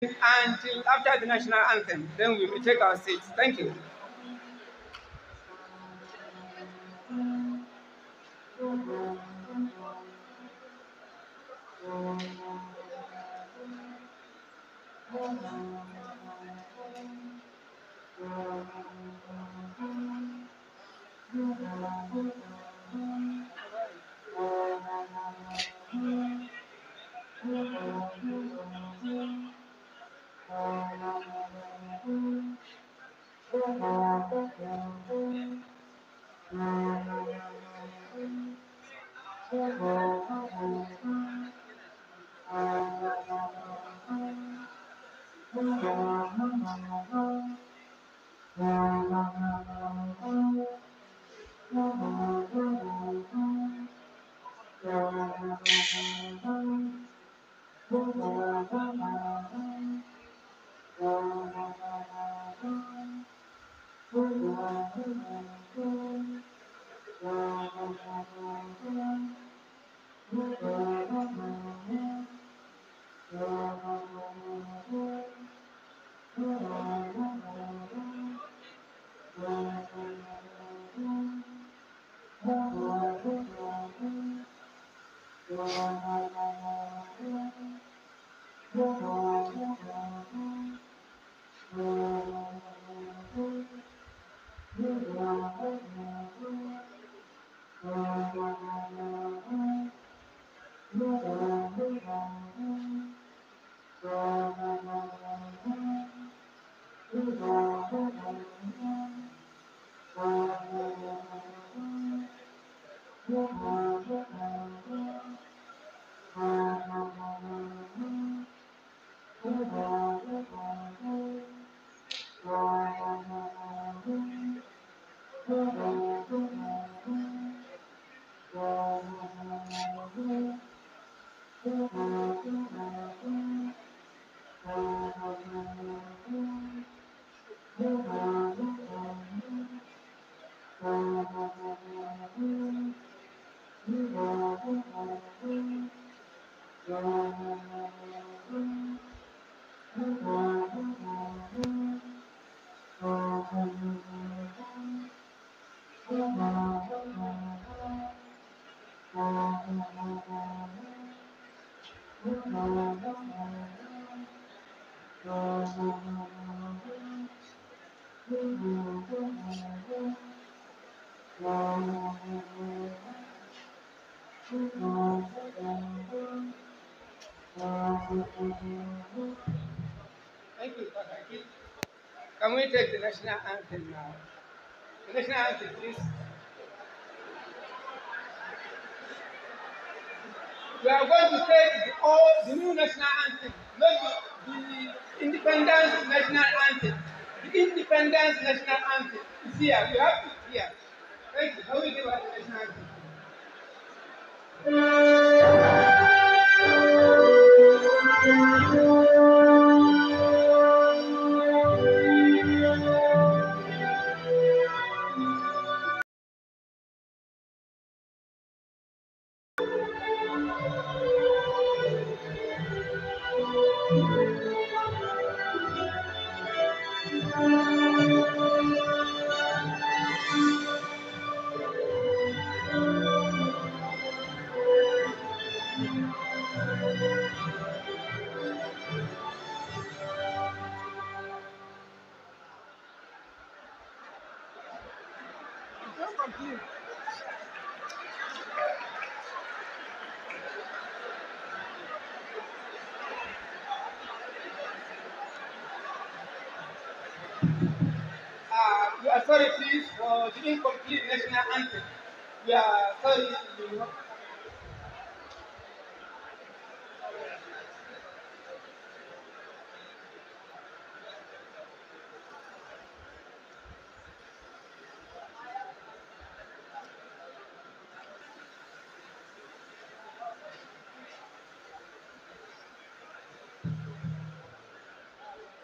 until after the national anthem. Then we will take our seats. Thank you. Thank you, Father. Can we take the national anthem now? The national anthem, please. We are going to take the new national anthem, not the independence national anthem. The independence national anthem is here. We have it here. Thank you. How will we give us the national anthem? We are sorry, please, for the incomplete national anthem. We are sorry.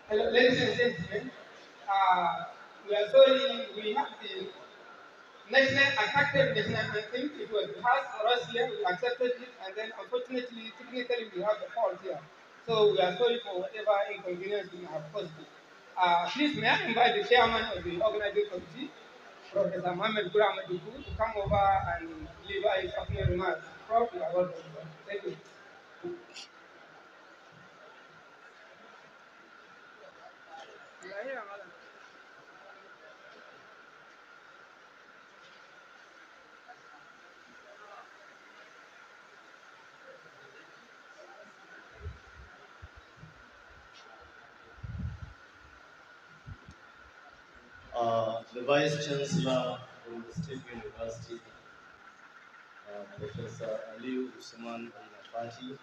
Hello, ladies and gentlemen. We are sorry. We have the national attractive national anthem. It was passed for us here. We accepted it, and then unfortunately, technically, we have the fault here. So we are sorry for whatever inconvenience we have caused you. Please, may I invite the chairman of the organizing committee, Professor Mohammed Guramadugu, to come over and deliver his opening remarks. Prof, you are welcome. Thank you. The Vice Chancellor of the State University, Professor Aliu Usman Al-Nafati,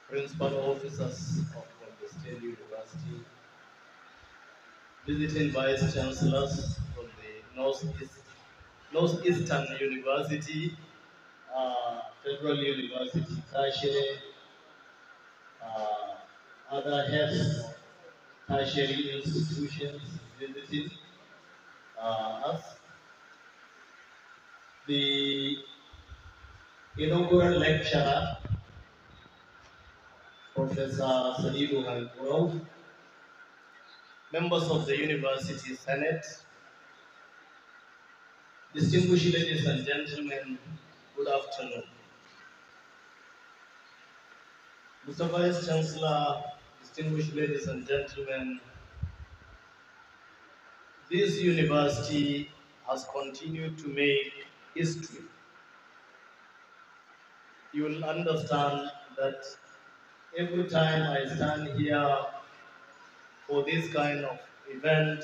Principal Officers of the State University, visiting Vice Chancellors from the Northeastern University, Federal University, Tertiary, other heads of tertiary institutions visiting us. The inaugural lecturer, Professor Serdou Hankouraou, members of the University Senate, distinguished ladies and gentlemen, good afternoon. Mr. Vice Chancellor, distinguished ladies and gentlemen, this university has continued to make history. You will understand that every time I stand here for this kind of event,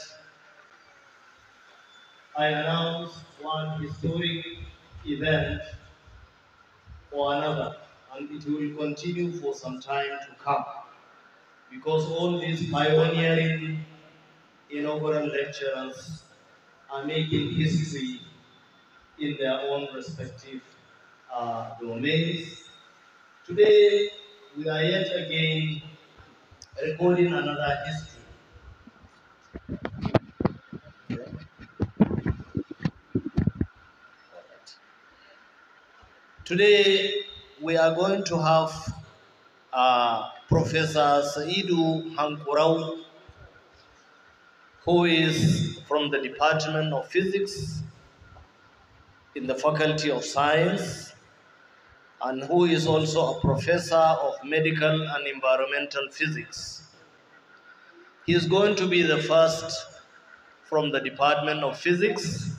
I announce one historic event or another, and it will continue for some time to come, because all these pioneering inaugural lecturers are making history in their own respective domains. Today, we are yet again recording another history. Today, we are going to have Professor Serdou Hankouraou, who is from the Department of Physics in the Faculty of Science, and who is also a professor of medical and environmental physics. He is going to be the first from the Department of Physics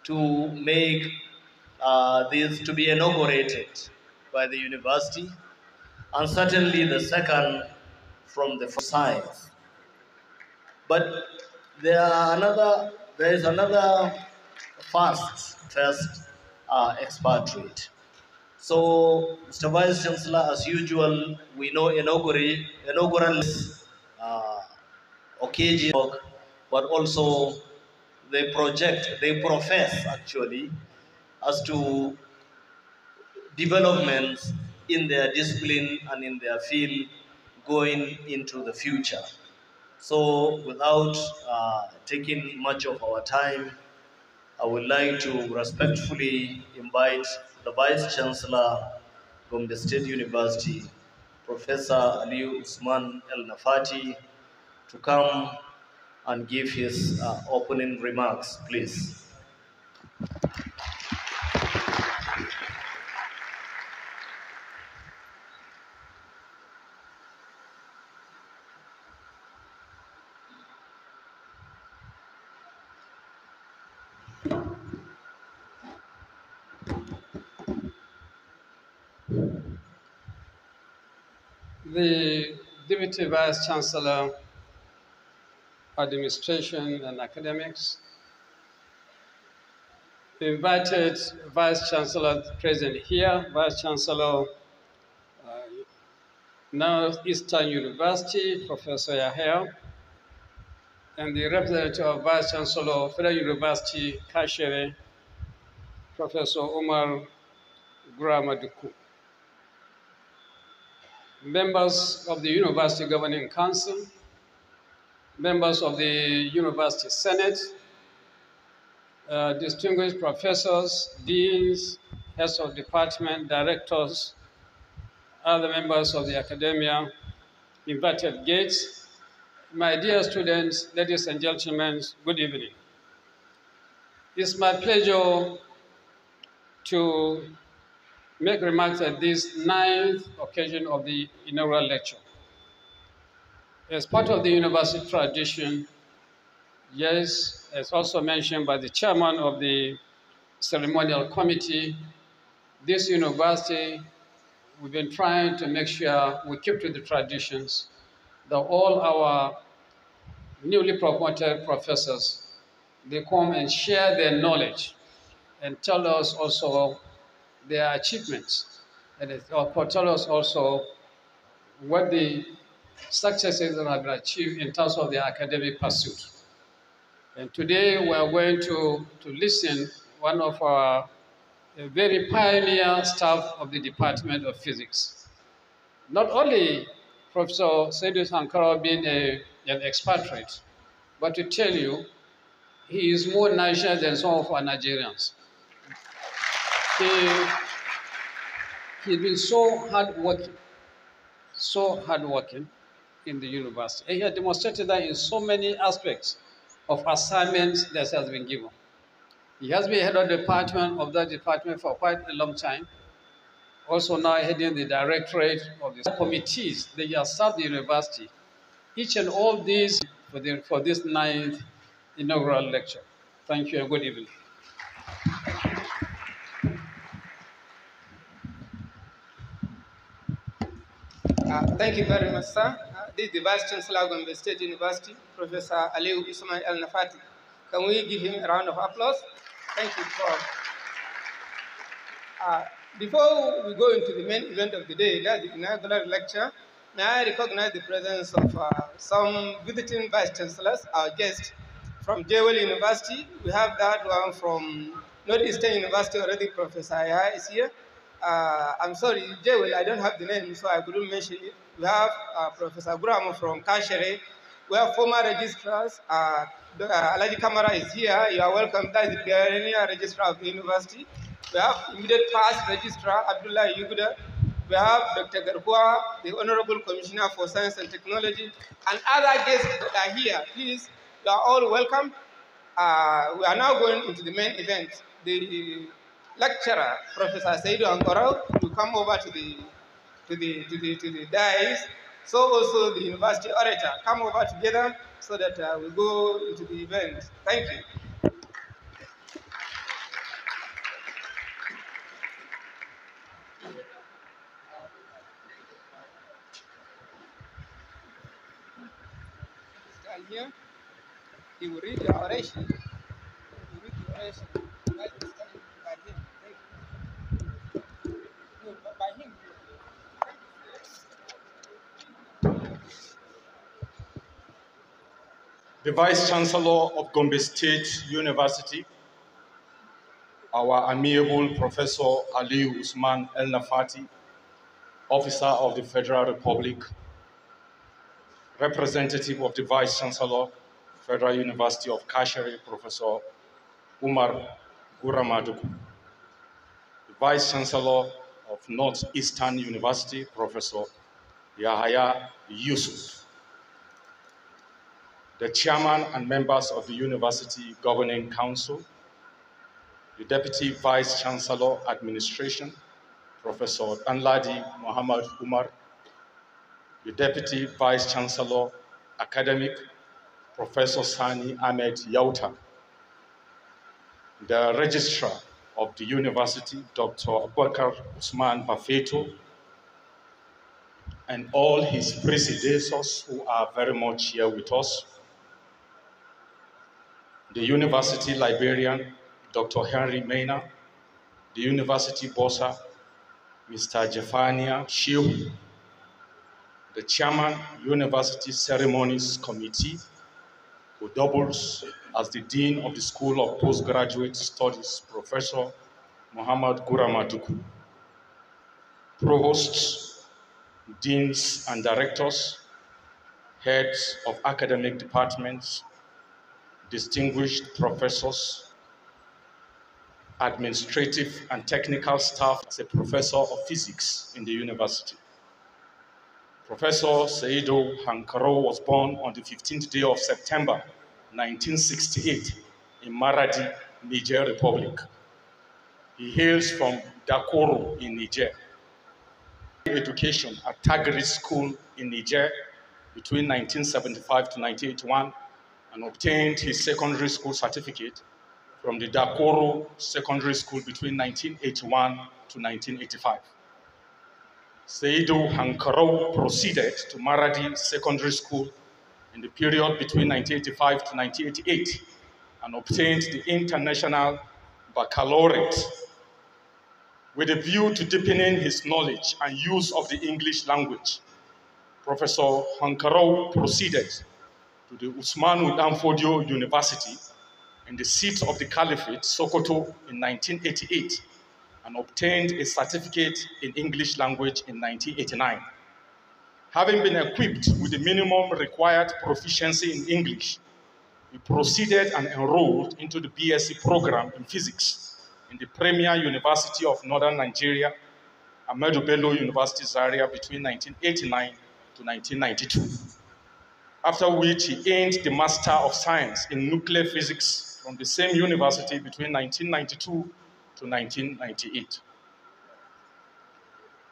to make this to be inaugurated by the university, and certainly the second from the science. But there is another first expatriate. So, Mr. Vice Chancellor, as usual, we know inaugural uh, occasion, but also they profess actually as to developments in their discipline and in their field going into the future. So, without taking much of our time, I would like to respectfully invite the Vice Chancellor, Gombe State University, Professor Aliu Usman Al-Nafati, to come and give his opening remarks, please. The Deputy Vice Chancellor, Administration and Academics, the invited Vice Chancellor present here, Vice Chancellor, Northeastern University, Professor Yahya, and the representative of Vice Chancellor, Federal University, Kashere, Professor Omar Guramadugu. Members of the University Governing Council, members of the University Senate, distinguished professors, deans, heads of department, directors, other members of the academia, invited guests, my dear students, ladies and gentlemen, good evening. It's my pleasure to make remarks at this 9th occasion of the inaugural lecture. As part of the university tradition, yes, as also mentioned by the chairman of the ceremonial committee, this university, we've been trying to make sure we keep to the traditions that all our newly promoted professors, they come and share their knowledge and tell us also their achievements, and tell us also what the successes that have been achieved in terms of their academic pursuit. And today we are going to listen one of our very pioneer staff of the Department of Physics. Not only Professor Serdou Hankouraou being an expatriate, but to tell you, he is more national than some of our Nigerians. He's been so hardworking in the university. And he has demonstrated that in so many aspects of assignments that has been given. He has been head of the department of that department for quite a long time. Also now heading the directorate of the committees that he has served the university. Each and all these for this 9th inaugural lecture. Thank you and good evening. Thank you very much, sir. This is the Vice Chancellor of Gombe State University, Professor Aliou Ismail El Nafati. Can we give him a round of applause? Thank you, Prof. Before we go into the main event of the day, that's the inaugural lecture, may I recognize the presence of some visiting Vice Chancellors, our guests from Jewel University. We have that one from Northeastern University already, Professor Aya is here. I'm sorry, Jewel, I don't have the name, so I couldn't mention it. We have Professor Guramo from Kashere. We have former registrars. Alaji Kamara is here. You are welcome. That is the perennial registrar of the university. We have immediate past registrar, Abdullah Yuguda. We have Dr. Garkua, the Honorable Commissioner for Science and Technology, and other guests that are here. Please, you are all welcome. We are now going into the main event. The lecturer, Professor Serdou Hankouraou, will come over to the dais. So also the university orator, come over together so that we go into the event. Thank you. Stand here. He will read the oration. He will read the oration. While he's standing by him. Thank you. No, but by him. The Vice Chancellor of Gombe State University, our amiable Professor Aliou Usman El Nafati, Officer of the Federal Republic, representative of the Vice Chancellor, Federal University of Kashere, Professor Umar Guramadugu, the Vice Chancellor of Northeastern University, Professor Yahaya Yusuf, the Chairman and members of the University Governing Council, the Deputy Vice Chancellor Administration, Professor Danladi Muhammad Umar, the Deputy Vice Chancellor Academic, Professor Sani Ahmed Yauta, the Registrar of the University, Dr. Abubakar Usman Bafeto, and all his predecessors who are very much here with us, the University Librarian, Dr. Henry Maina, the University Bossa, Mr. Jefania Shehu, the Chairman, University Ceremonies Committee, who doubles as the Dean of the School of Postgraduate Studies, Professor Muhammad Guramadugu, Provosts, Deans and Directors, Heads of Academic Departments, distinguished professors, administrative and technical staff as a professor of physics in the university. Professor Serdou Hankouraou was born on the 15th day of September 1968 in Maradi, Niger Republic. He hails from Dakoro in Niger. Education at Tagri School in Niger between 1975 to 1981 and obtained his secondary school certificate from the Dakoro Secondary School between 1981 to 1985. Serdou Hankouraou proceeded to Maradi Secondary School in the period between 1985 to 1988 and obtained the International Baccalaureate with a view to deepening his knowledge and use of the English language. Professor Hankouraou proceeded to the Usmanu Danfodio University in the seat of the Caliphate, Sokoto, in 1988 and obtained a certificate in English language in 1989. Having been equipped with the minimum required proficiency in English, he proceeded and enrolled into the BSc program in physics in the Premier University of Northern Nigeria, Ahmadu Bello University Zaria between 1989 to 1992. After which he earned the Master of Science in Nuclear Physics from the same university between 1992 to 1998.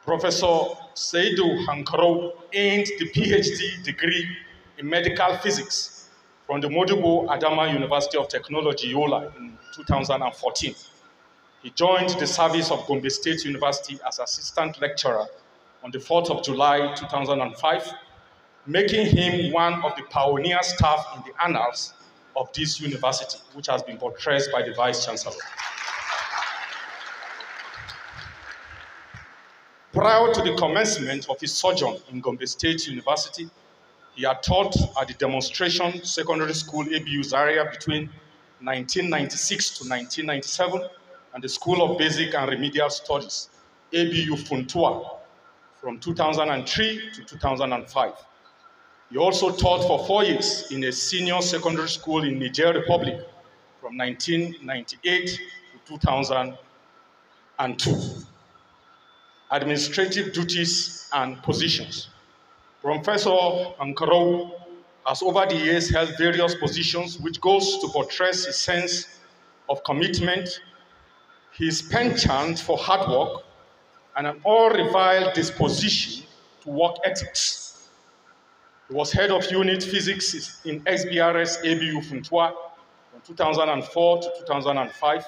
Professor Serdou Hankouraou earned the PhD degree in medical physics from the Modibo Adama University of Technology, Yola, in 2014. He joined the service of Gombe State University as assistant lecturer on the 4th of July 2005, making him one of the pioneer staff in the annals of this university, which has been portrayed by the Vice Chancellor. Prior to the commencement of his sojourn in Gombe State University, he had taught at the Demonstration Secondary School ABU Zaria between 1996 to 1997 and the School of Basic and Remedial Studies, ABU Funtua, from 2003 to 2005. He also taught for 4 years in a senior secondary school in Niger Republic from 1998 to 2002. Administrative duties and positions. Professor Hankouraou has over the years held various positions which goes to portray his sense of commitment, his penchant for hard work, and an all-reviled disposition to work ethics. He was head of unit physics in SBRS ABU Funtua from 2004 to 2005,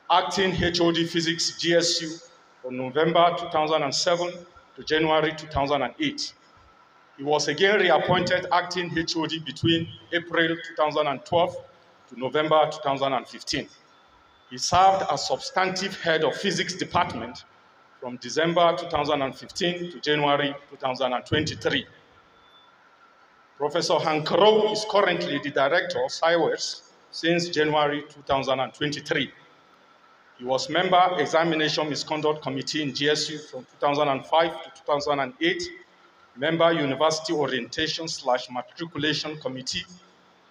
acting HOD physics GSU from November 2007 to January 2008. He was again reappointed acting HOD between April 2012 to November 2015. He served as substantive head of physics department from December 2015 to January 2023. Professor Hankouraou is currently the director of SciWest since January 2023. He was member Examination Misconduct Committee in GSU from 2005 to 2008, member University Orientation / Matriculation Committee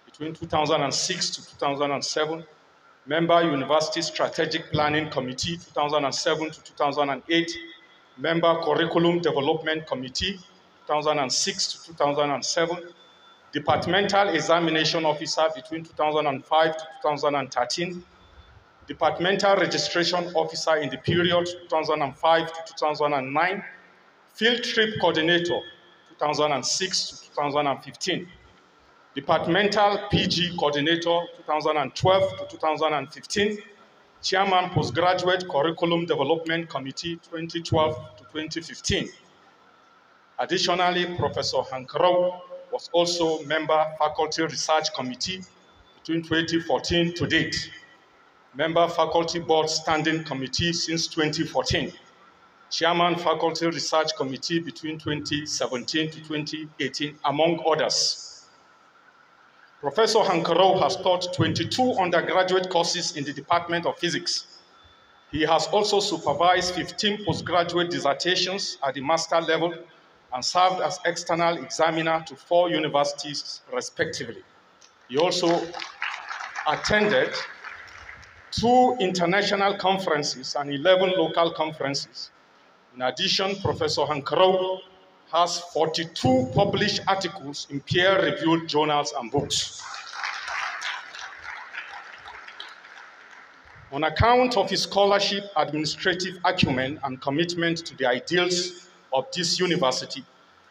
between 2006 to 2007, member University Strategic Planning Committee 2007 to 2008, member Curriculum Development Committee 2006 to 2007, departmental examination officer between 2005 to 2013, departmental registration officer in the period 2005 to 2009, field trip coordinator 2006 to 2015, departmental PG coordinator 2012 to 2015, chairman postgraduate curriculum development committee 2012 to 2015. Additionally, Professor Hankouraou was also member faculty research committee between 2014 to date, member faculty board standing committee since 2014, chairman faculty research committee between 2017 to 2018, among others. Professor Hankouraou has taught 22 undergraduate courses in the Department of Physics. He has also supervised 15 postgraduate dissertations at the master level and served as external examiner to 4 universities respectively. He also attended 2 international conferences and 11 local conferences. In addition, Professor Hankouraou has 42 published articles in peer-reviewed journals and books. On account of his scholarship, administrative acumen, and commitment to the ideals of this university,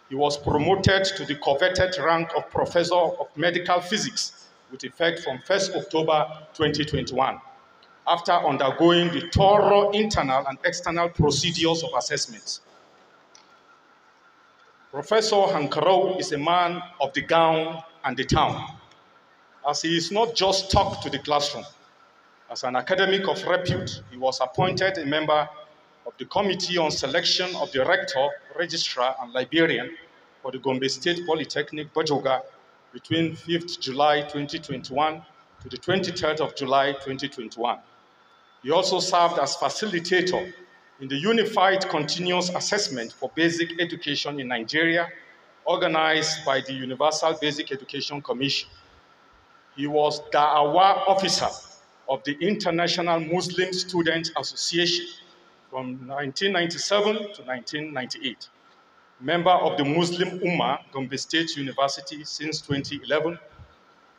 he was promoted to the coveted rank of Professor of Medical Physics with effect from 1st October 2021, after undergoing the thorough internal and external procedures of assessment. Professor Hankouraou is a man of the gown and the town, as he is not just stuck to the classroom. As an academic of repute, he was appointed a member of the Committee on Selection of the Rector, Registrar, and Librarian for the Gombe State Polytechnic, Bajoga, between 5th July 2021 to the 23rd of July 2021. He also served as facilitator in the Unified Continuous Assessment for Basic Education in Nigeria, organized by the Universal Basic Education Commission. He was Da'awa officer of the International Muslim Student Association from 1997 to 1998, member of the Muslim Ummah, Gombe State University since 2011,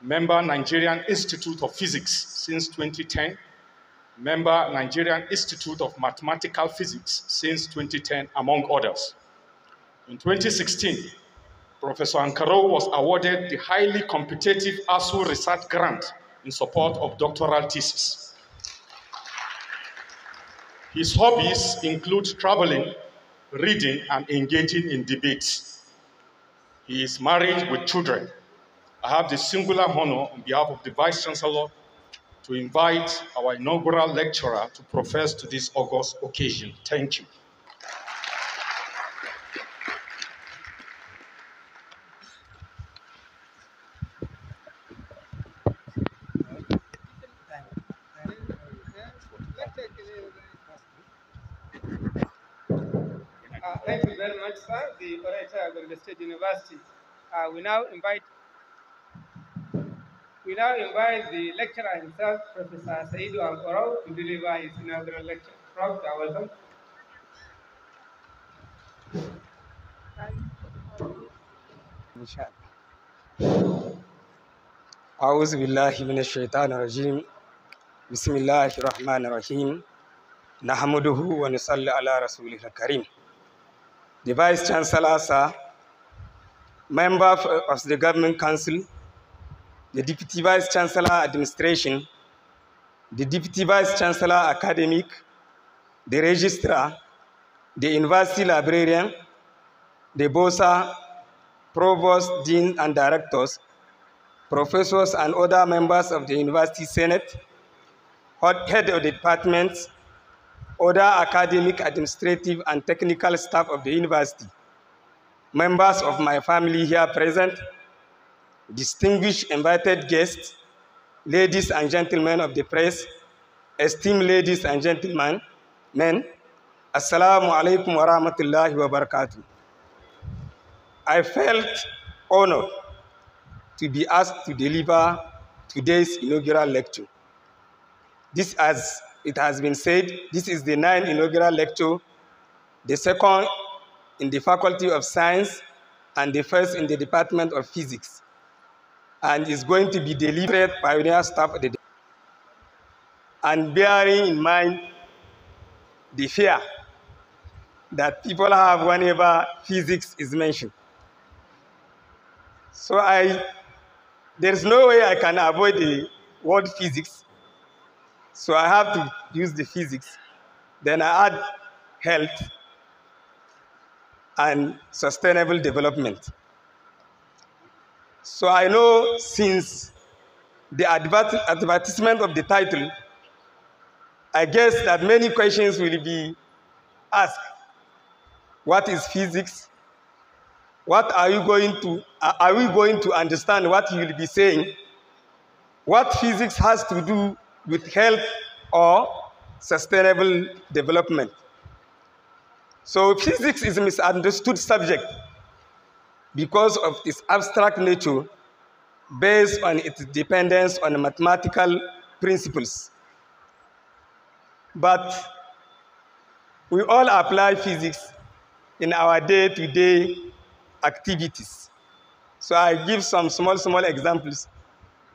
member Nigerian Institute of Physics since 2010, member Nigerian Institute of Mathematical Physics since 2010, among others. In 2016, Professor Hankouraou was awarded the highly competitive ASU Research Grant in support of doctoral thesis. His hobbies include traveling, reading, and engaging in debates. He is married with children. I have the singular honor on behalf of the Vice Chancellor to invite our inaugural lecturer to profess to this august occasion. Thank you. Thank you very much, sir, the orator of Gombe State University. We now invite the lecturer himself, Professor Serdou Hankouraou, to deliver his inaugural lecture. Prof, you are welcome. أعوذ بالله من الشيطان الرجيم بسم الله الرحمن الرحيم نحمده ونصلي على رسوله الكريم. The Vice Chancellor, sir, member of the Government Council, the Deputy Vice Chancellor Administration, the Deputy Vice Chancellor Academic, the Registrar, the University Librarian, the Bosa, Provost, Dean, and Directors, professors and other members of the University Senate, head of the departments, other academic, administrative, and technical staff of the university, members of my family here present, distinguished invited guests, ladies and gentlemen of the press, esteemed ladies and gentlemen, men, Assalamu alaikum wa rahmatullahi wa barakatuh. I felt honored to be asked to deliver today's inaugural lecture. This, as it has been said, this is the 9th inaugural lecture, the second in the Faculty of Science and the first in the Department of Physics, and is going to be delivered by pioneer staff of the day. And bearing in mind the fear that people have whenever physics is mentioned. So there's no way I can avoid the word physics. So I have to use the physics. Then I add health and sustainable development. So I know since the advertisement of the title, I guess that many questions will be asked. What is physics? What are we going to understand what you will be saying? What physics has to do with health or sustainable development? So physics is a misunderstood subject because of its abstract nature based on its dependence on mathematical principles. But we all apply physics in our day-to-day activities. So I give some small examples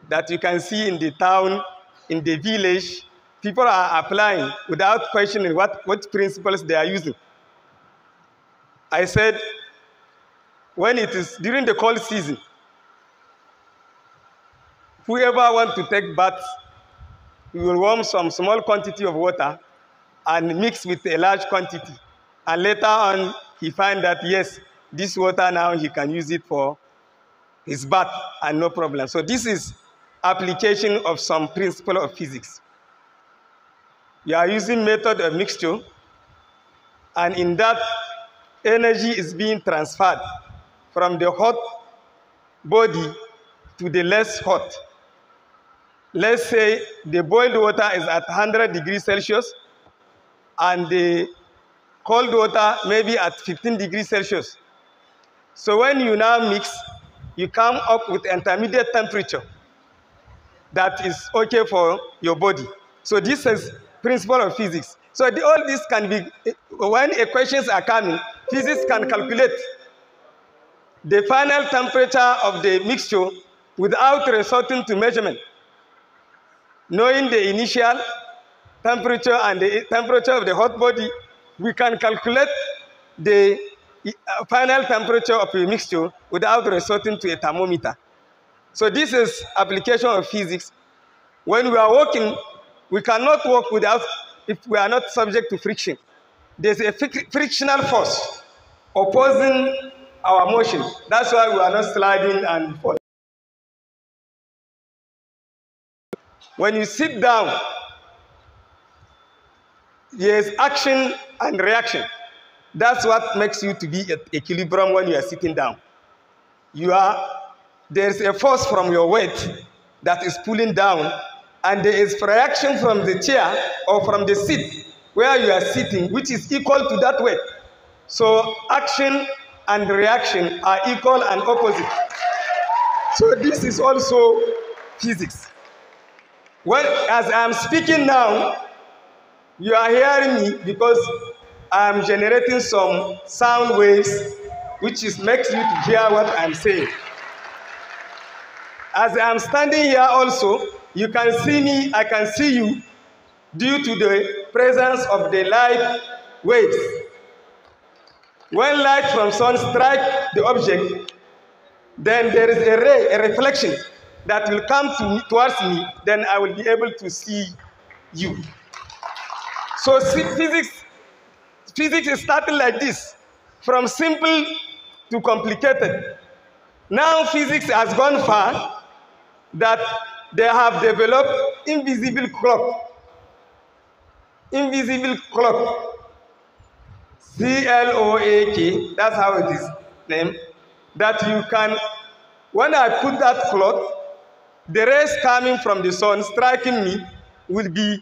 that you can see in the town, in the village. People are applying without questioning what principles they are using. I said, when it is during the cold season, whoever wants to take bath, you will warm some small quantity of water and mix with a large quantity. And later on, he find that, yes, this water now he can use it for his bath and no problem. So this is application of some principle of physics. You are using method of mixture, and in that, energy is being transferred from the hot body to the less hot. Let's say the boiled water is at 100 degrees Celsius and the cold water maybe at 15 degrees Celsius. So when you now mix, you come up with intermediate temperature that is okay for your body. So this is principle of physics. So all this can be, when equations are coming, physics can calculate the final temperature of the mixture without resorting to measurement. Knowing the initial temperature and the temperature of the hot body, we can calculate the final temperature of a mixture without resorting to a thermometer. So this is application of physics. When we are working, we cannot work without, if we are not subject to friction. There's a frictional force opposing our motion. That's why we are not sliding and falling. When you sit down, there is action and reaction. That's what makes you to be at equilibrium when you are sitting down. There's a force from your weight that is pulling down, and there is reaction from the chair or from the seat where you are sitting, which is equal to that weight. So action and reaction are equal and opposite. So this is also physics. Well, as I am speaking now, you are hearing me because I am generating some sound waves, which makes you to hear what I am saying. As I am standing here also, you can see me, I can see you, due to the presence of the light waves. When light from sun strikes the object, then there is a ray, a reflection that will come towards me, then I will be able to see you. So physics is starting like this, from simple to complicated. Now physics has gone far that they have developed invisible clock. Invisible clock. C-L-O-A-K, that's how it is named. That you can, when I put that clock, the rays coming from the sun striking me will be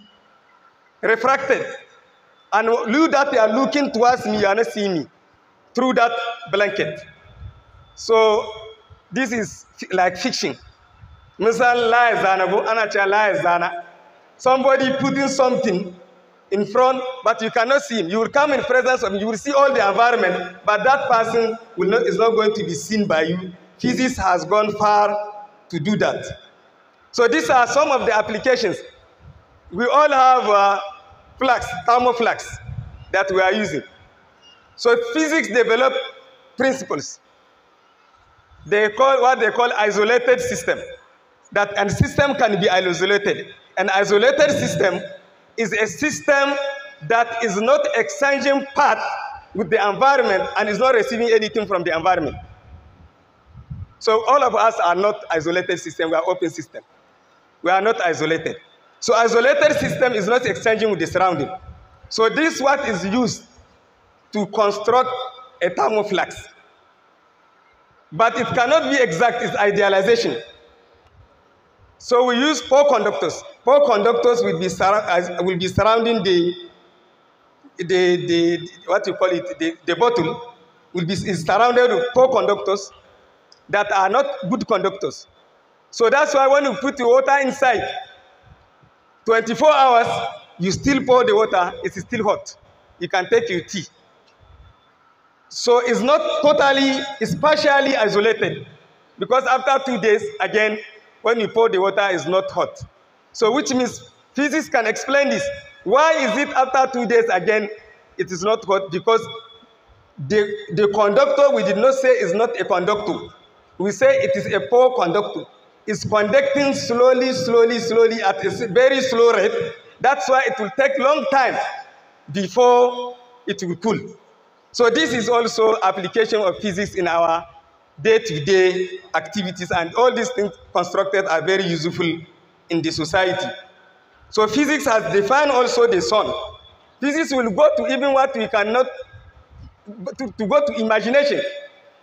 refracted. And you that you are looking towards me, you are not seeing me through that blanket. So this is like fiction. Somebody putting something in front, but you cannot see him. You will come in presence of him, you will see all the environment, but that person is not going to be seen by you. Physics has gone far to do that. So these are some of the applications. We all have thermoflax that we are using. So physics developed principles. They call what they call isolated system. That a system can be isolated. An isolated system is a system that is not exchanging part with the environment and is not receiving anything from the environment. So all of us are not isolated system, we are open system. We are not isolated. So isolated system is not exchanging with the surrounding. So this is what is used to construct a thermoflax. But it cannot be exact, it's idealization. So we use four conductors. Four conductors will be surrounding the bottle is surrounded with four conductors that are not good conductors. So that's why when you put the water inside, 24 hours, you still pour the water, it is still hot. You can take your tea. So it's not totally, it's partially isolated. Because after 2 days, again, when you pour the water, it's not hot. So which means physics can explain this. Why is it after 2 days, again, it is not hot? Because the conductor, we did not say is not a conductor. We say it is a poor conductor. It's conducting slowly, slowly, slowly at a very slow rate. That's why it will take long time before it will cool. So this is also application of physics in our day-to-day activities, and all these things constructed are very useful in the society. So physics has defined also the sun. Physics will go to even what we cannot, to go to imagination,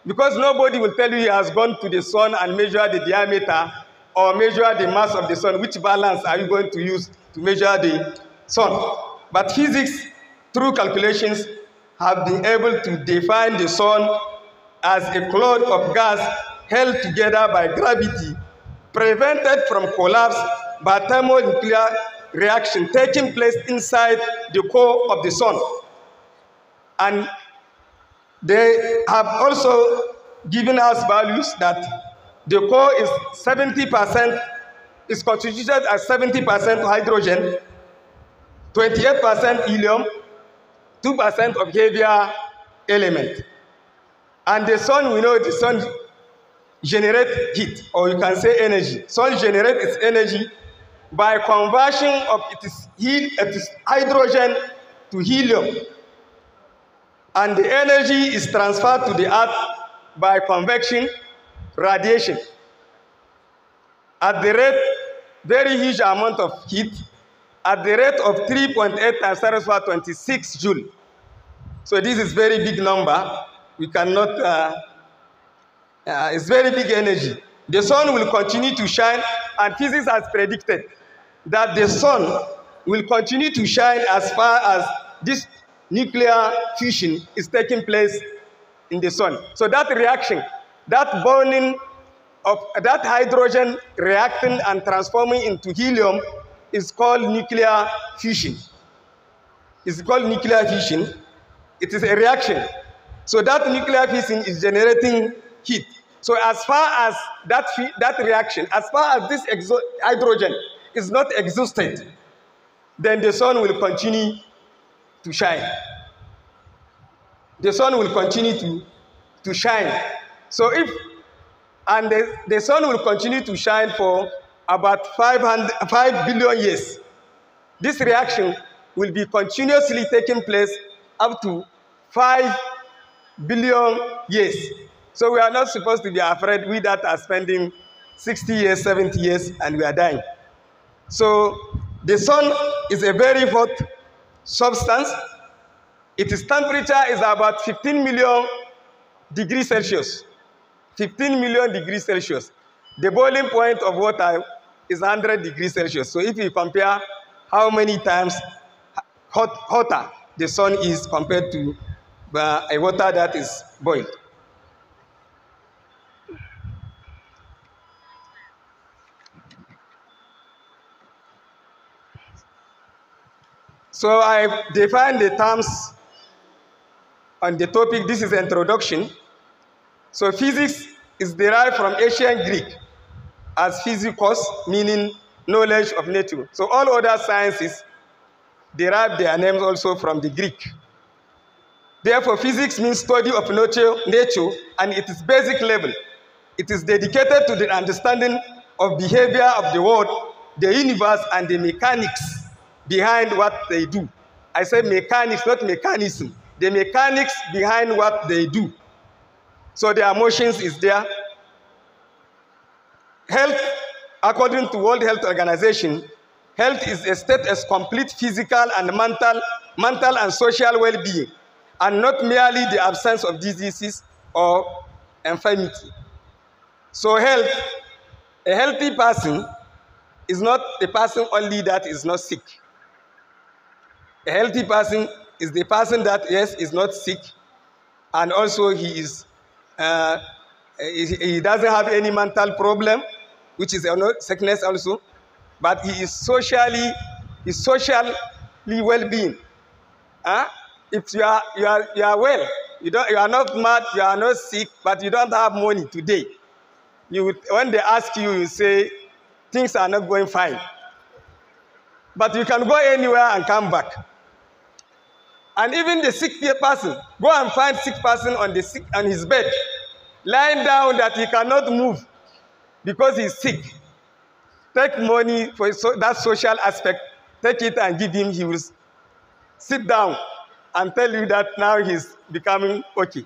because nobody will tell you he has gone to the sun and measure the diameter or measure the mass of the sun. Which balance are you going to use to measure the sun? But physics, through calculations, have been able to define the sun as a cloud of gas held together by gravity, prevented from collapse by thermonuclear reaction taking place inside the core of the sun. And they have also given us values that the core is 70%, is constituted as 70% hydrogen, 28% helium, 2% of heavier element. And the sun, we know the sun generates heat, or you can say energy. Sun generates its energy by conversion of its hydrogen to helium. And the energy is transferred to the earth by convection, radiation. At the rate, very huge amount of heat, at the rate of 3.8 times 10 to the power 26 joule. So this is very big number. We cannot, it's very big energy. The sun will continue to shine, and physics has predicted that the sun will continue to shine as far as this nuclear fusion is taking place in the sun. So that reaction, that burning of that hydrogen reacting and transforming into helium is called nuclear fusion. It's called nuclear fusion. It is a reaction. So that nuclear fission is generating heat. So as far as that reaction, as far as this hydrogen is not exhausted, then the sun will continue to shine. The sun will continue to shine. So the sun will continue to shine for about 5 billion years. This reaction will be continuously taking place up to 5 billion years. So we are not supposed to be afraid. We that are spending 60 years, 70 years, and we are dying. So the sun is a very hot substance. Its temperature is about 15 million degrees Celsius. 15 million degrees Celsius. The boiling point of water is 100 degrees Celsius. So if you compare how many times hotter the sun is compared to a water that is boiled. So I defined the terms on the topic. This is introduction. So physics is derived from ancient Greek as physikos, meaning knowledge of nature. So all other sciences derive their names also from the Greek. Therefore, physics means study of nature and at its basic level. It is dedicated to the understanding of behavior of the world, the universe, and the mechanics behind what they do. I say mechanics, not mechanism. The mechanics behind what they do. So their motions is there. Health, according to World Health Organization, health is a state of complete physical and mental and social well-being, and not merely the absence of diseases or infirmity. So health, a healthy person is not a person only that is not sick. A healthy person is the person that, yes, is not sick, and also he doesn't have any mental problem, which is a sickness also, but he is socially well-being. If you are well, You are not mad, you are not sick, but you don't have money today. When they ask you, you say, things are not going fine. But you can go anywhere and come back. And even the sick person, go and find sick person on his bed, lying down that he cannot move because he's sick. Take money for that social aspect, take it and give him, he will sit down and tell you that now he's becoming okay.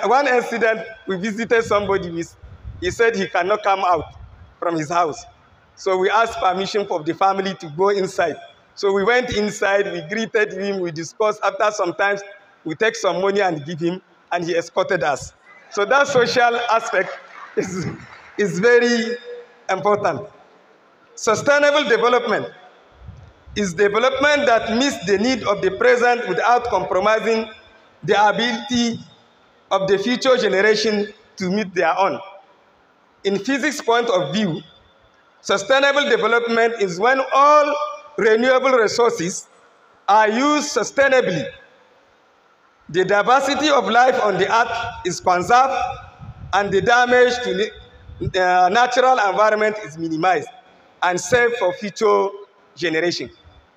One incident, we visited somebody, he said he cannot come out from his house. So we asked permission for the family to go inside. So we went inside, we greeted him, we discussed. After some time, we take some money and give him, and he escorted us. So that social aspect is very important. Sustainable development is development that meets the need of the present without compromising the ability of the future generation to meet their own. In physics point of view, sustainable development is when all renewable resources are used sustainably. The diversity of life on the earth is conserved and the damage to the natural environment is minimized and saved for future generations.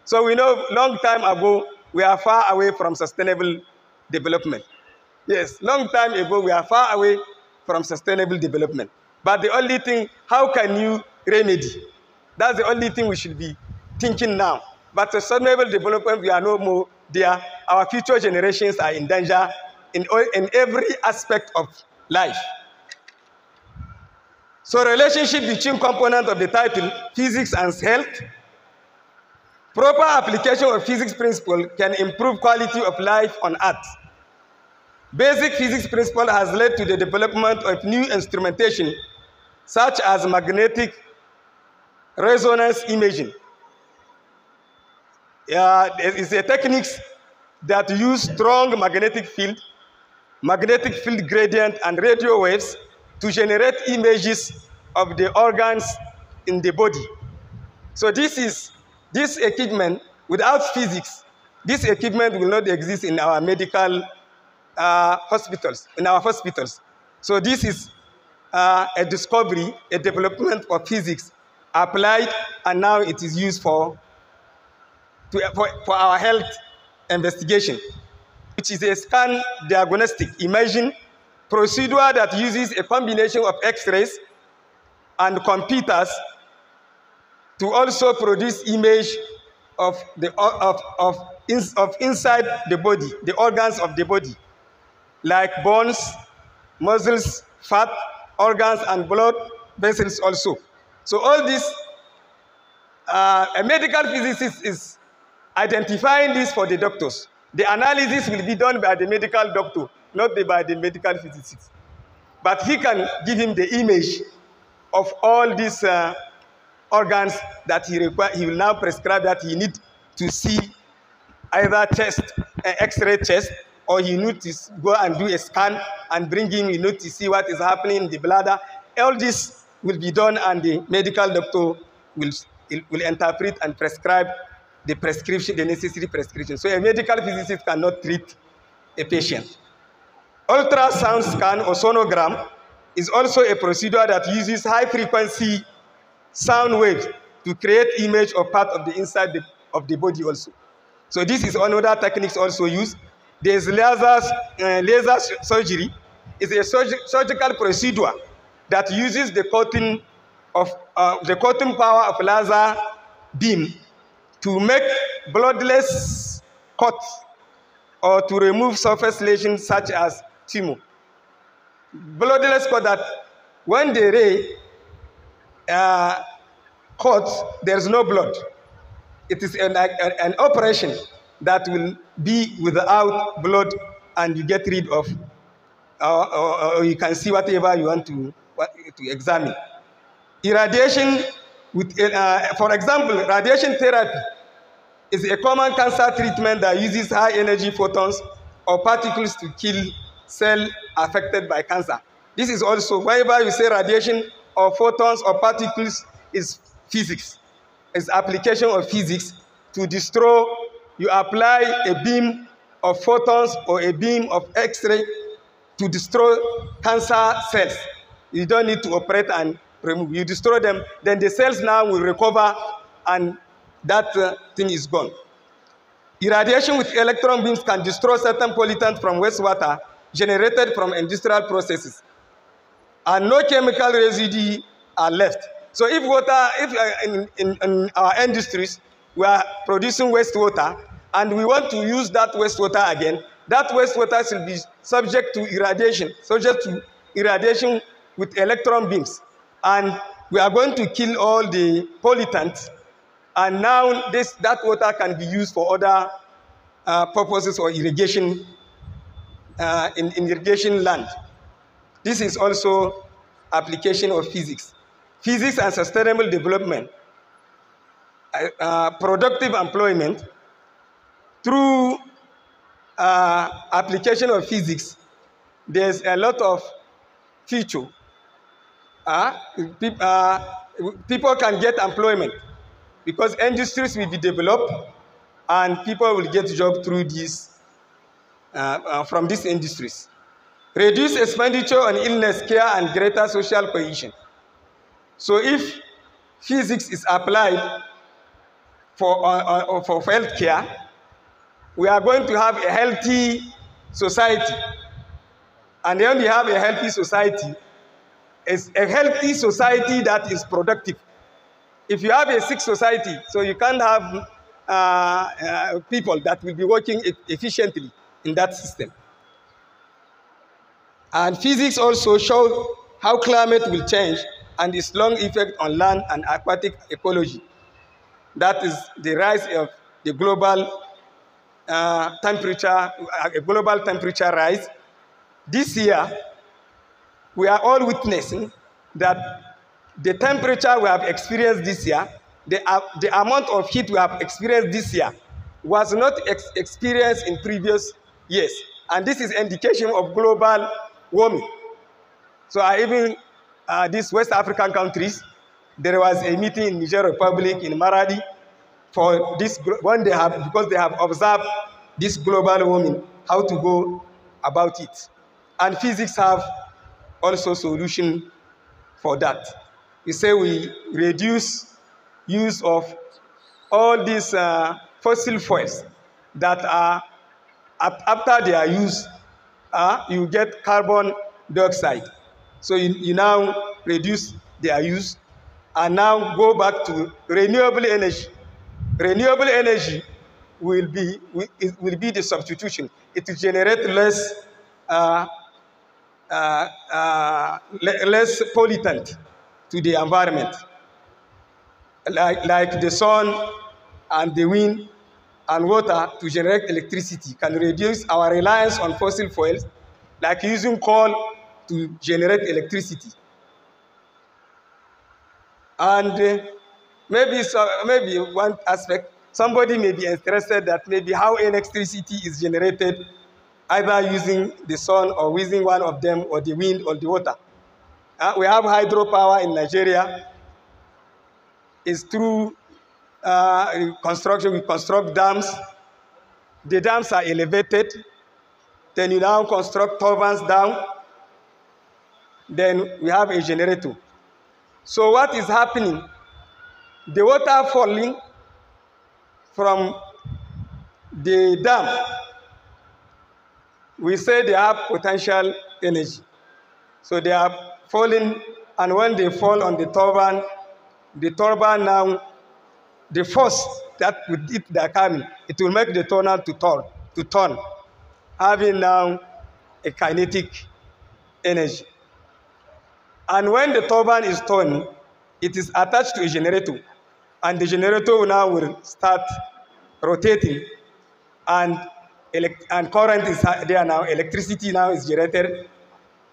So we know long time ago, we are far away from sustainable development. Yes, long time ago, we are far away from sustainable development. But the only thing, how can you remedy? That's the only thing we should be thinking now. But sustainable development, we are no more there. Our future generations are in danger in every aspect of life. So relationship between components of the title, physics and health. Proper application of physics principle can improve quality of life on Earth. Basic physics principle has led to the development of new instrumentation, such as magnetic resonance imaging. It's a technique that use strong magnetic field gradient, and radio waves to generate images of the organs in the body. So this equipment, without physics, this equipment will not exist in our medical hospitals, So this is a discovery, a development of physics applied, and now it is used for our health investigation, which is a scan diagnostic imaging procedure that uses a combination of X-rays and computers to also produce image of inside the body, the organs of the body, like bones, muscles, fat, organs, and blood vessels also. So all this, a medical physicist is identifying this for the doctors. The analysis will be done by the medical doctor, not by the medical physicist. But he can give him the image of all these organs that he requires. He will now prescribe that he need to see either chest, X-ray chest, or he need to go and do a scan and bring him, you need to see what is happening in the bladder. All this will be done, and the medical doctor will interpret and prescribe the prescription, the necessary prescription. So a medical physicist cannot treat a patient. Ultrasound scan or sonogram is also a procedure that uses high-frequency sound waves to create image of part of the inside of the body also. So this is another techniques also used. There's laser surgery. It's a surgical procedure that uses the cutting power of laser beam to make bloodless cuts or to remove surface lesions such as tumor. Bloodless cut, that when the ray cuts, there's no blood. It is an operation that will be without blood, and you get rid of, or you can see whatever you want to examine. Irradiation, for example, radiation therapy is a common cancer treatment that uses high energy photons or particles to kill cells affected by cancer. This is also, whenever you say radiation or photons or particles, is physics. It's application of physics to destroy. You apply a beam of photons or a beam of X-ray to destroy cancer cells. You don't need to operate and remove. You destroy them, then the cells now will recover and that thing is gone. Irradiation with electron beams can destroy certain pollutants from wastewater generated from industrial processes, and no chemical residue are left. So if in our industries we are producing wastewater and we want to use that wastewater again, that wastewater should be subject to irradiation with electron beams, and we are going to kill all the pollutants, and now that water can be used for other purposes or irrigation in irrigation land. This is also application of physics. Physics and sustainable development, productive employment through application of physics. There's a lot of future. People can get employment because industries will be developed and people will get jobs through this, from these industries. Reduce expenditure on illness care and greater social cohesion. So if physics is applied for health care, we are going to have a healthy society. And when we have a healthy society, it's a healthy society that is productive. If you have a sick society, so you can't have people that will be working efficiently in that system. And physics also shows how climate will change and its long effect on land and aquatic ecology. That is the rise of the global temperature rise. This year, we are all witnessing that the temperature we have experienced this year, the amount of heat we have experienced this year was not experienced in previous years. And this is indication of global warming. So even these West African countries, there was a meeting in Niger Republic, in Maradi, for this, because they have observed this global warming, how to go about it. And physics have also solution for that. We say we reduce use of all these fossil fuels that are, after they are used, you get carbon dioxide. So you now reduce their use and now go back to renewable energy. Renewable energy will be the substitution. It will generate less pollutant to the environment, like the sun and the wind and water to generate electricity can reduce our reliance on fossil fuels, like using coal to generate electricity. And maybe one aspect, somebody may be interested that maybe how electricity is generated, either using the sun or using one of them, or the wind or the water. We have hydropower in Nigeria. It's through construction. We construct dams. The dams are elevated. Then you now construct turbines down. Then we have a generator. So what is happening? The water falling from the dam, we say they have potential energy. So they are falling, and when they fall on the turbine now, the force that with it they are coming, it will make the turbine to turn, having now a kinetic energy. And when the turbine is turning, it is attached to a generator, and the generator now will start rotating, and current is there now, electricity now is generated.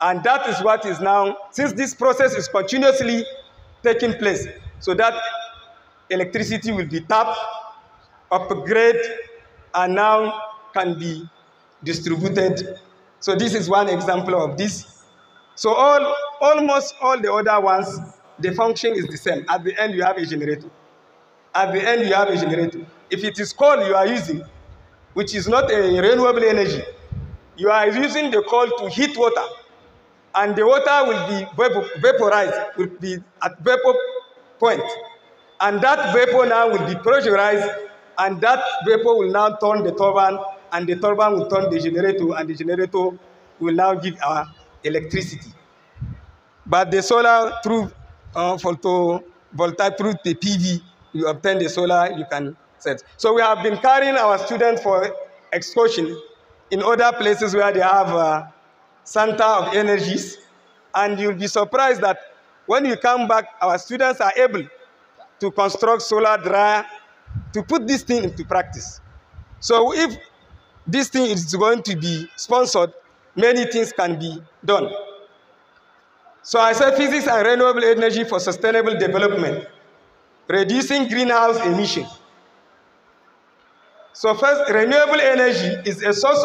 And that is what is now, since this process is continuously taking place, so that electricity will be tapped, upgrade, and now can be distributed. So this is one example of this. So almost all the other ones, the function is the same. At the end, you have a generator. At the end, you have a generator. If it is coal you are using, which is not a renewable energy. You are using the coal to heat water, and the water will be vaporized, will be at vapor point. And that vapor now will be pressurized, and that vapor will now turn the turbine, and the turbine will turn the generator, and the generator will now give our electricity. But the solar through photovoltaic through the PV, you obtain the solar, you can set. So we have been carrying our students for excursion in other places where they have center of energies, and you'll be surprised that when you come back, our students are able to construct solar dryer to put this thing into practice. So if this thing is going to be sponsored, many things can be done. So I said physics and renewable energy for sustainable development, reducing greenhouse emission. So first, renewable energy is a source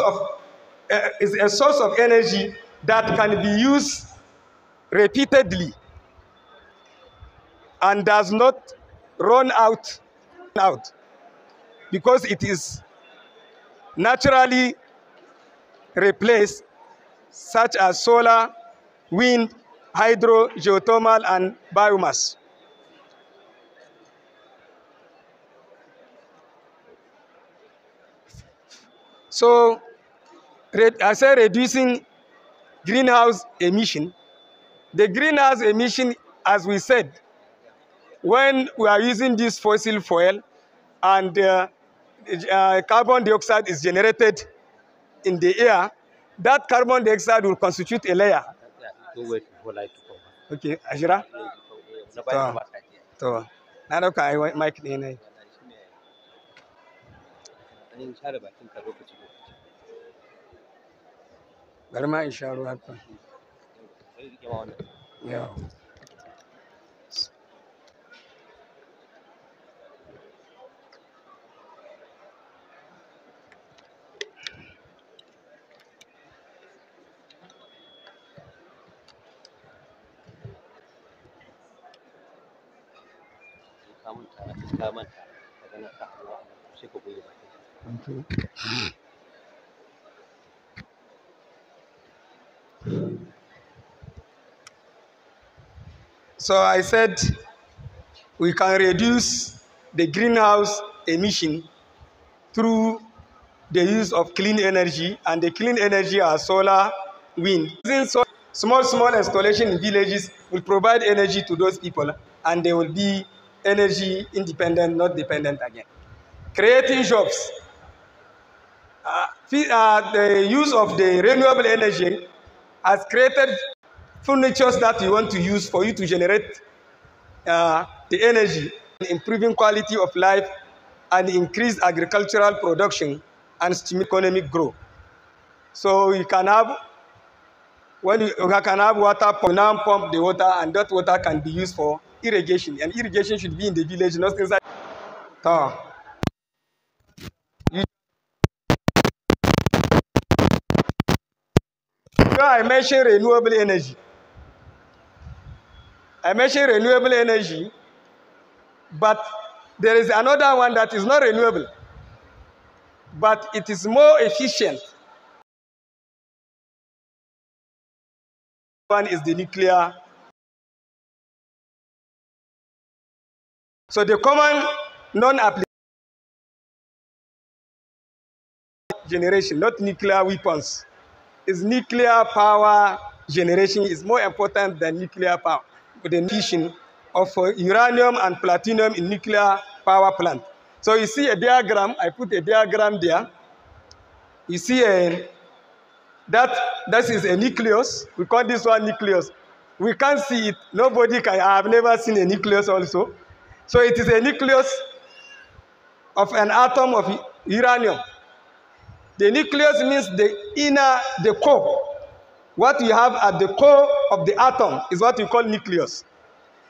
of energy that can be used repeatedly and does not run out because it is naturally replaced, such as solar, wind, hydro, geothermal, and biomass. So I say reducing greenhouse emission. The greenhouse emission, as we said, when we are using this fossil fuel and carbon dioxide is generated in the air, that carbon dioxide will constitute a layer. Okay, Ajira? To. Na dauka ai mic ne ne. Bari ma in sha ruwa haka. Yawa. So I said we can reduce the greenhouse emission through the use of clean energy, and the clean energy are solar, wind. Small installation in villages will provide energy to those people, and they will be energy independent, not dependent again. Creating jobs. The use of the renewable energy has created furniture that you want to use for you to generate the energy, improving quality of life, and increase agricultural production and stimulate economic growth. So you can have, when you can have water, now pump the water, and that water can be used for irrigation. And irrigation should be in the village, not inside. I mentioned renewable energy. But there is another one that is not renewable, but it is more efficient. One is the nuclear. So the common non-application generation, not nuclear weapons, is nuclear power generation is more important than nuclear power. With the fission of uranium and platinum in nuclear power plant. So you see a diagram, I put a diagram there. You see that is a nucleus. We call this one nucleus. We can't see it. Nobody can. I have never seen a nucleus also. So it is a nucleus of an atom of uranium. The nucleus means the core. What you have at the core of the atom is what we call nucleus.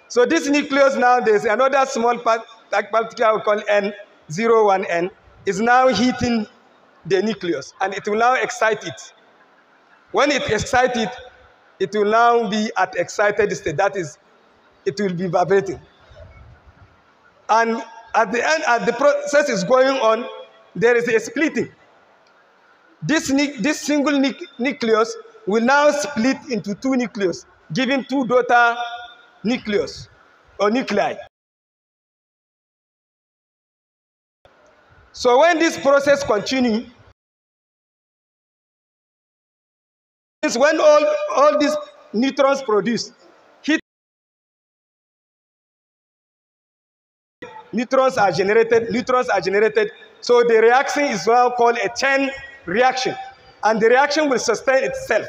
So this nucleus now, there's another small part, like particular we call N01N, is now heating the nucleus, and it will now excite it. When it excites it, it will now be at excited state. That is, it will be vibrating. And at the end, as the process is going on, there is a splitting. This single nucleus will now split into two nucleus, giving two daughter nucleus or nuclei. So when this process continues, when all these neutrons produce, heat neutrons are generated, so the reaction is now called a chain reaction, and the reaction will sustain itself.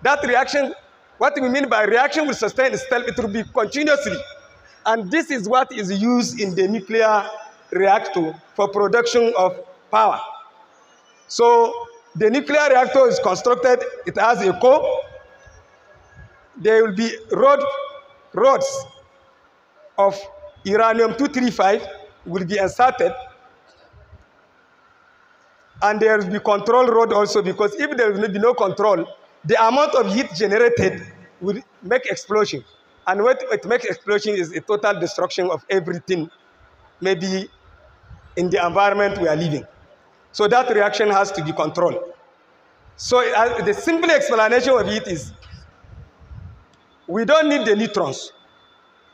That reaction, what we mean by reaction will sustain itself, it will be continuously, and this is what is used in the nuclear reactor for production of power. So the nuclear reactor is constructed, it has a core, there will be rods of uranium-235 will be inserted, and there will be control rod also, because if there will be no control, the amount of heat generated will make explosion. And what it makes explosion is a total destruction of everything, maybe in the environment we are living. So that reaction has to be controlled. So the simple explanation of it is, we don't need the neutrons,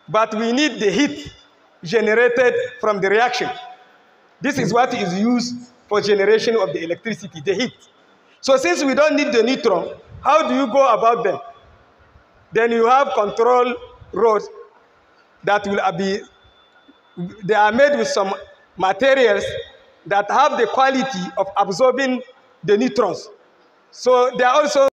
but we need the heat generated from the reaction. This is what is used for generation of the electricity, the heat. So since we don't need the neutron, how do you go about them? Then you have control rods that will be, they are made with some materials that have the quality of absorbing the neutrons. So they are also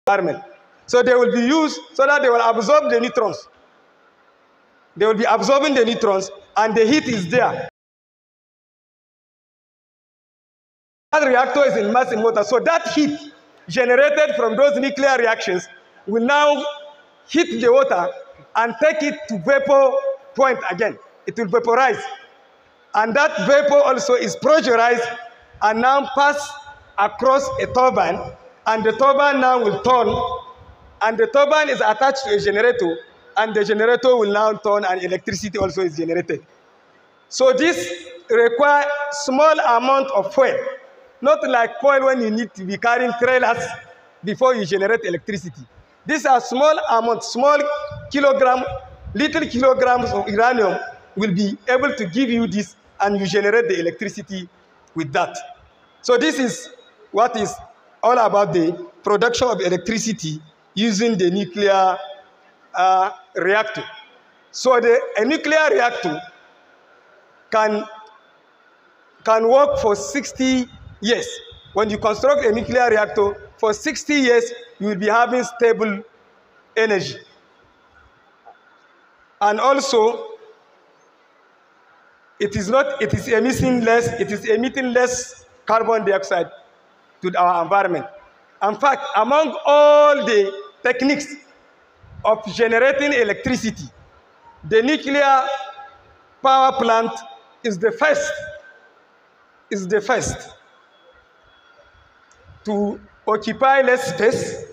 environment. So they will be used so that they will absorb the neutrons. They will be absorbing the neutrons, and the heat is there. That reactor is in massive motor, so that heat generated from those nuclear reactions will now heat the water and take it to vapor point again. It will vaporize, and that vapor also is pressurized and now pass across a turbine, and the turbine now will turn, and the turbine is attached to a generator, and the generator will now turn, and electricity also is generated. So this requires small amount of fuel, not like fuel when you need to be carrying trailers before you generate electricity. These are small amounts, small kilogram, little kilograms of uranium will be able to give you this, and you generate the electricity with that. So this is what is all about the production of electricity using the nuclear reactor. So a nuclear reactor can work for 60 years. When you construct a nuclear reactor, for 60 years, you will be having stable energy. And also, it is emitting less carbon dioxide to our environment. In fact, among all the techniques of generating electricity, the nuclear power plant is the first to occupy less space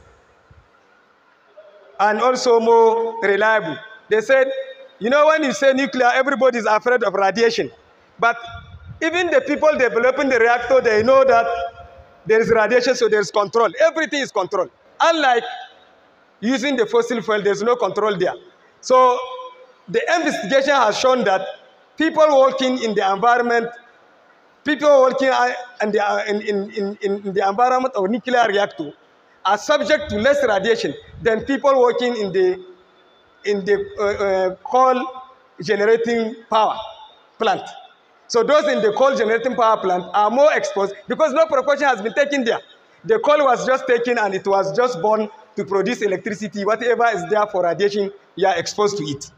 and also more reliable. They said, you know, when you say nuclear, everybody is afraid of radiation. But even the people developing the reactor, they know that there is radiation, so there is control. Everything is controlled. Unlike using the fossil fuel, there's no control there. So the investigation has shown that people working in the environment, people working in the environment of nuclear reactor are subject to less radiation than people working in the coal generating power plant. So those in the coal generating power plant are more exposed because no precaution has been taken there. The coal was just taken and it was just burned to produce electricity. Whatever is there for radiation, you are exposed to it.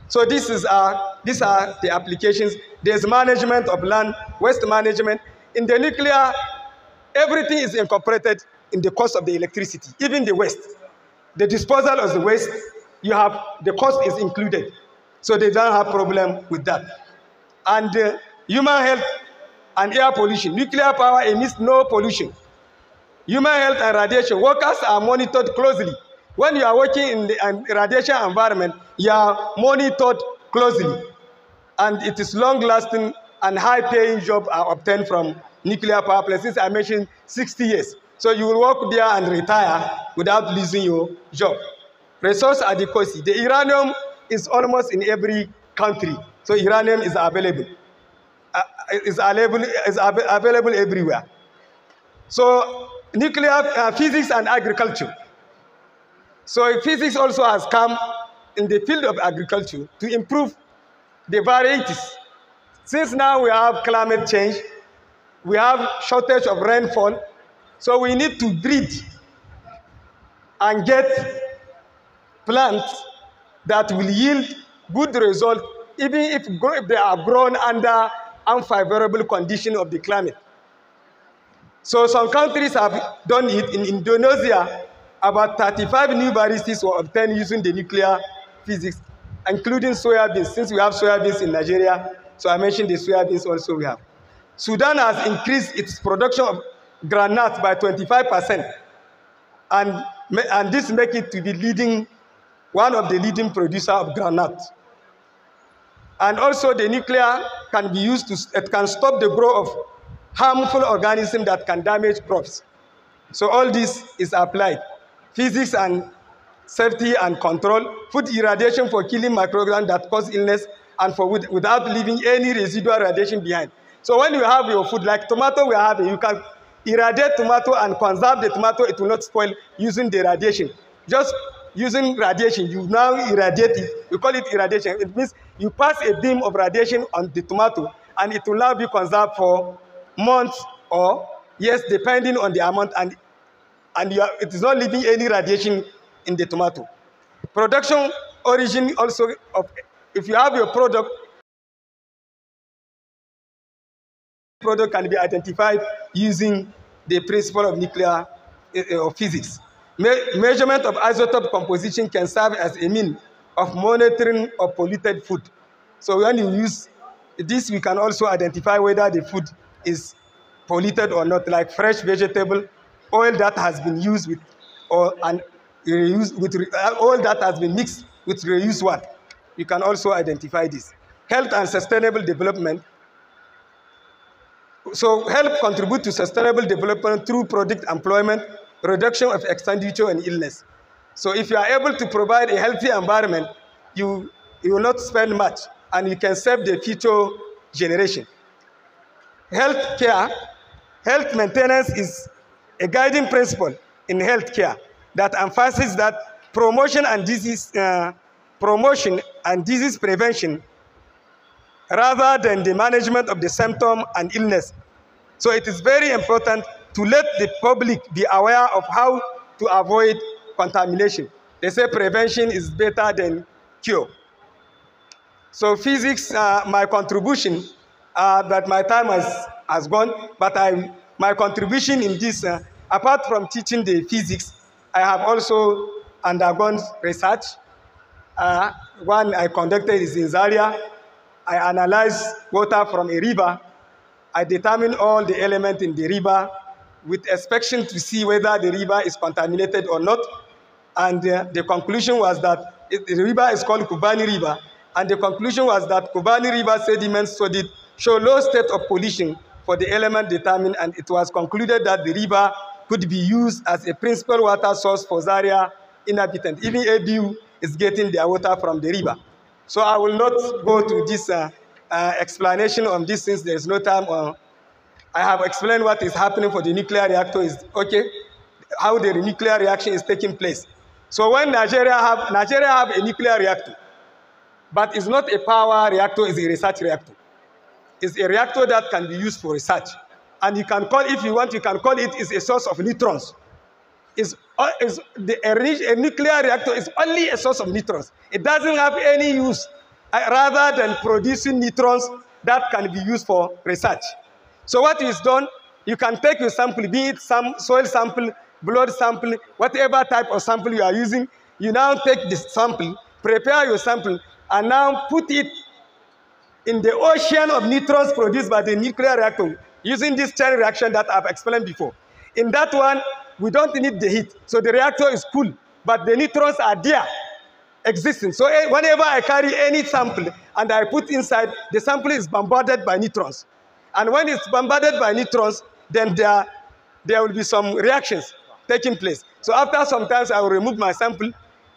So these are the applications. There's management of land, waste management. In the nuclear, everything is incorporated in the cost of the electricity, even the waste. The disposal of the waste, the cost is included. So they don't have problem with that. And human health and air pollution. Nuclear power emits no pollution. Human health and radiation, workers are monitored closely. When you are working in the radiation environment, you are monitored closely. And it is long-lasting and high-paying jobs are obtained from nuclear power plants. Since I mentioned 60 years. So you will work there and retire without losing your job. Resource adequacy. The uranium is almost in every country. So uranium is available. Available everywhere. So nuclear physics and agriculture. So physics also has come in the field of agriculture to improve the varieties. Since now we have climate change, we have shortage of rainfall, so we need to breed and get plants that will yield good result, even if they are grown under unfavorable condition of the climate. So some countries have done it. In Indonesia, about 35 new varieties were obtained using the nuclear physics, including soybeans, since we have soybeans in Nigeria. So I mentioned the soybeans also we have. Sudan has increased its production of groundnuts by 25%. And this makes it to be one of the leading producers of groundnuts. And also the nuclear can be used it can stop the growth of harmful organisms that can damage crops. So all this is applied. Physics and safety and control, food irradiation for killing microorganisms that cause illness and without leaving any residual radiation behind. So when you have your food, like tomato we have, you can irradiate tomato and conserve the tomato, it will not spoil using the radiation. Just using radiation, you now irradiate it, we call it irradiation. It means you pass a beam of radiation on the tomato and it will now be conserved for months or years, depending on the amount, and it is not leaving any radiation in the tomato. Production origin also, if you have your product can be identified using the principle of nuclear physics. Measurement of isotope composition can serve as a means of monitoring of polluted food. So when you use this, we can also identify whether the food is polluted or not, like fresh vegetable, oil that has been used with, oil that has been mixed with reused water. You can also identify this. Health and sustainable development. So help contribute to sustainable development through product employment, reduction of expenditure and illness. So if you are able to provide a healthy environment, you will not spend much and you can save the future generation. Health maintenance is a guiding principle in healthcare that emphasizes that promotion and disease prevention rather than the management of the symptom and illness. So it is very important to let the public be aware of how to avoid contamination. They say prevention is better than cure. So physics, my contribution, that my time has gone, but my contribution in this, apart from teaching the physics, I have also undergone research. One I conducted is in Zaria. I analyzed water from a river. I determined all the elements in the river with inspection to see whether the river is contaminated or not. And the conclusion was that the river is called Kubani River. And the conclusion was that Kubani River sediments show low state of pollution for the element determined, and it was concluded that the river could be used as a principal water source for Zaria inhabitants. Even ABU is getting their water from the river. So I will not go to this explanation on this since there is no time. I have explained what is happening for the nuclear reactor is okay, how the nuclear reaction is taking place. So when Nigeria have a nuclear reactor, but it's not a power reactor, it's a research reactor. It's a reactor that can be used for research. And you can call, if you want, you can call it is a source of neutrons. A nuclear reactor is only a source of neutrons. It doesn't have any use rather than producing neutrons that can be used for research. So what is done, you can take your sample, be it some soil sample, blood sample, whatever type of sample you are using, you now take this sample, prepare your sample, and now put it in the ocean of neutrons produced by the nuclear reactor using this chain reaction that I've explained before. In that one, we don't need the heat. So the reactor is cool, but the neutrons are there. existing. So whenever I carry any sample and I put inside, the sample is bombarded by neutrons. And when it's bombarded by neutrons, then there will be some reactions taking place. So after some time, I will remove my sample,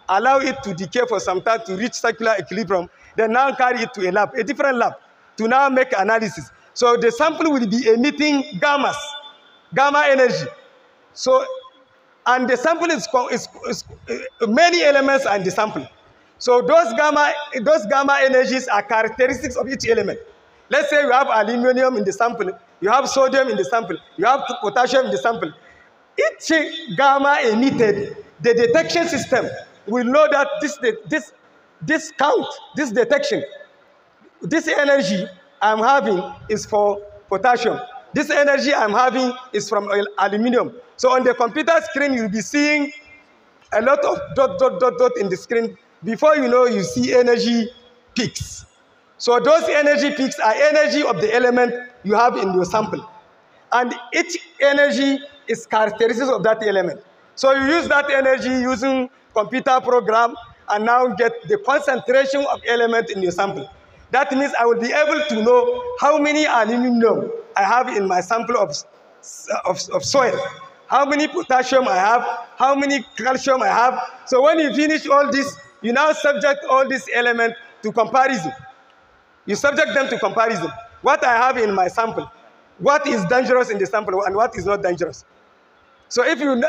allow it to decay for some time to reach circular equilibrium, then now carry it to a lab, a different lab, to now make analysis. So the sample will be emitting gamma energy. So, and the sample is many elements are in the sample. So those gamma energies are characteristics of each element. Let's say you have aluminum in the sample, you have sodium in the sample, you have potassium in the sample. Each gamma emitted, the detection system will know that this count, this detection, this energy I'm having is for potassium. This energy I'm having is from aluminum. So on the computer screen, you'll be seeing a lot of dot in the screen. Before you know, you see energy peaks. So those energy peaks are energy of the element you have in your sample. And each energy is characteristics of that element. So you use that energy using computer program and now get the concentration of element in your sample. That means I will be able to know how many aluminum I have in my sample of soil, how many potassium I have, how many calcium I have. So when you finish all this, you now subject all these elements to comparison. You subject them to comparison. What I have in my sample, what is dangerous in the sample and what is not dangerous. So if you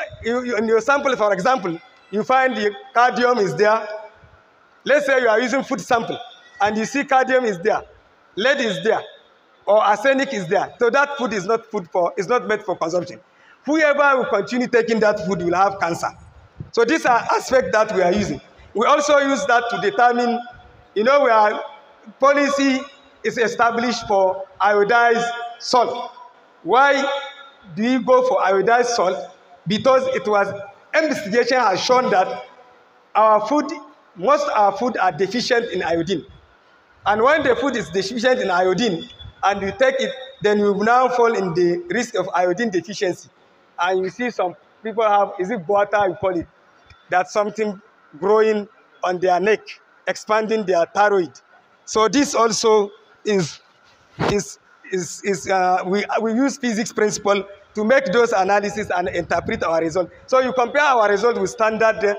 in your sample, for example, you find the cadmium is there. Let's say you are using food sample and you see cadmium is there, lead is there, or arsenic is there. So that food is not meant for consumption. Whoever will continue taking that food will have cancer. So these are aspects that we are using. We also use that to determine, policy is established for iodized salt. Why do you go for iodized salt? Because investigation has shown that most of our food are deficient in iodine. And when the food is deficient in iodine and you take it, then you now fall in the risk of iodine deficiency. And you see some people have, is it boata you call it? That's something growing on their neck, expanding their thyroid. So this also we use physics principle to make those analyses and interpret our result. So you compare our result with standard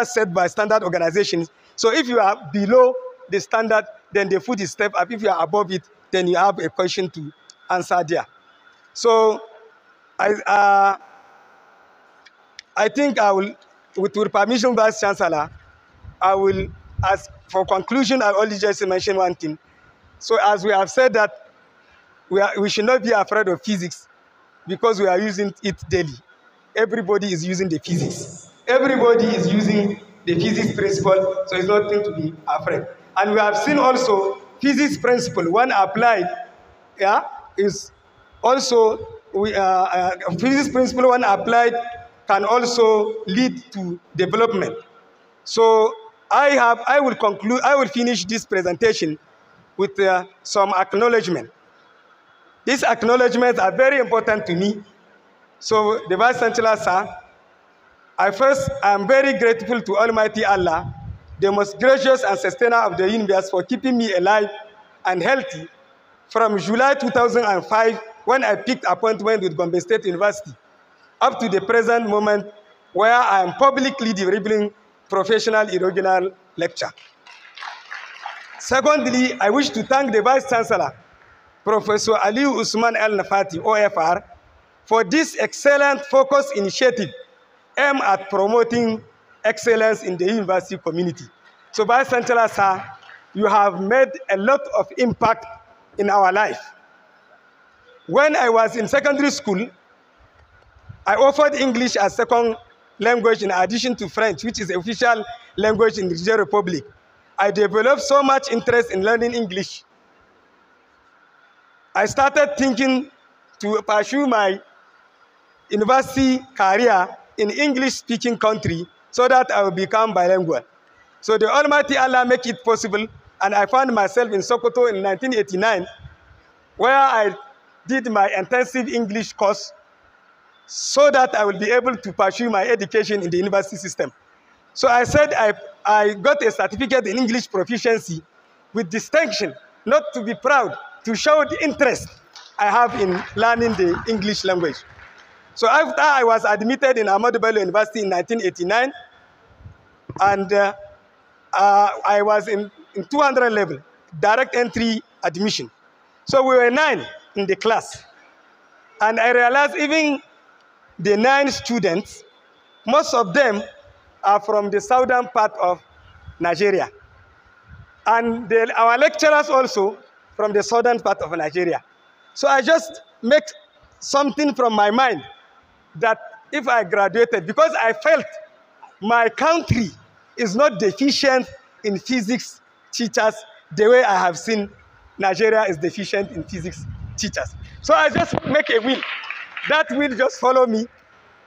set by standard organizations. So if you are below the standard, then the food is step up. If you are above it, then you have a question to answer there. So I think I will, with your permission, Vice Chancellor, I will, as for conclusion, I only just mention one thing. So as we have said that we should not be afraid of physics because we are using it daily. Everybody is using the physics. Everybody is using the physics principle, so it's nothing to be afraid. And we have seen also physics principle, when applied, is also, physics principle when applied can also lead to development. So I will finish this presentation with some acknowledgement. These acknowledgements are very important to me. So the Vice Chancellor, sir, I am very grateful to Almighty Allah, the most gracious and sustainer of the universe, for keeping me alive and healthy from July 2005, when I picked appointment with Gombe State University, up to the present moment where I am publicly delivering professional inaugural lecture. Secondly, I wish to thank the Vice Chancellor, Professor Aliu Usman El Nafati, OFR, for this excellent focused initiative aimed at promoting excellence in the university community. So Vice Chancellor, sir, you have made a lot of impact in our life. When I was in secondary school, I offered English as second language in addition to French, which is the official language in the Niger Republic. I developed so much interest in learning English. I started thinking to pursue my university career in English-speaking country so that I will become bilingual. So the Almighty Allah make it possible, and I found myself in Sokoto in 1989, where I did my intensive English course so that I will be able to pursue my education in the university system. So I said I got a certificate in English proficiency with distinction, not to be proud, to show the interest I have in learning the English language. So after I was admitted in Ahmadu Bello University in 1989, and I was in 200 level, direct entry admission. So we were 9 in the class. And I realized even the 9 students, most of them are from the southern part of Nigeria. And our lecturers also from the southern part of Nigeria. So I just make something from my mind that if I graduated, because I felt my country is not deficient in physics teachers the way I have seen Nigeria is deficient in physics teachers. So I just make a will. That will just follow me.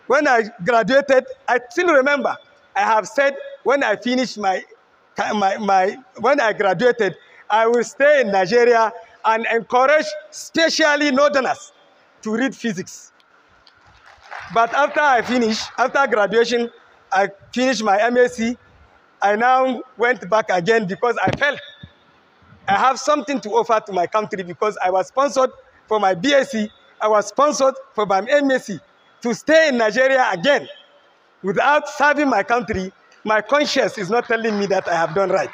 When I graduated, I still remember, I have said when I finished when I graduated, I will stay in Nigeria and encourage especially northerners to read physics. But after graduation, I finished my MSc. I now went back again because I felt I have something to offer to my country because I was sponsored for my BSc, I was sponsored for my MSc. To stay in Nigeria again without serving my country, my conscience is not telling me that I have done right.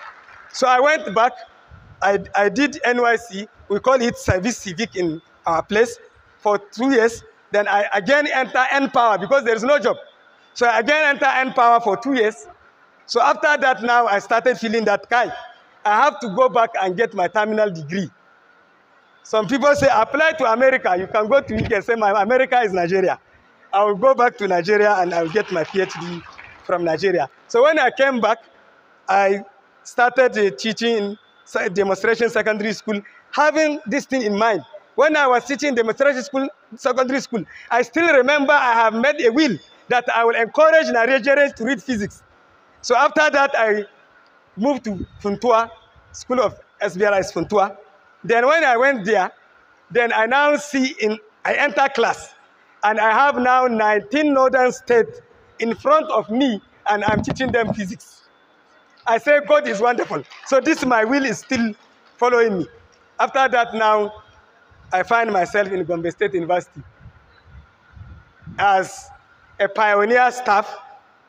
So I went back, I did NYC, we call it Service Civic in our place, for 2 years. Then I again enter N-Power because there is no job. So I again enter N-Power for 2 years. So after that now, I started feeling that, I have to go back and get my terminal degree. Some people say, apply to America. You can go to UK and say, America is Nigeria. I will go back to Nigeria and I will get my PhD from Nigeria. So when I came back, I started teaching in demonstration secondary school, having this thing in mind. When I was teaching demonstration secondary school, I still remember I have made a will that I will encourage Nigerians to read physics. So after that, I moved to Funtua, School of SBRI's Funtua. Then when I went there, then I now I enter class. And I have now 19 northern states in front of me, and I'm teaching them physics. I say God is wonderful. So my will is still following me. After that now, I find myself in Gombe State University as a pioneer staff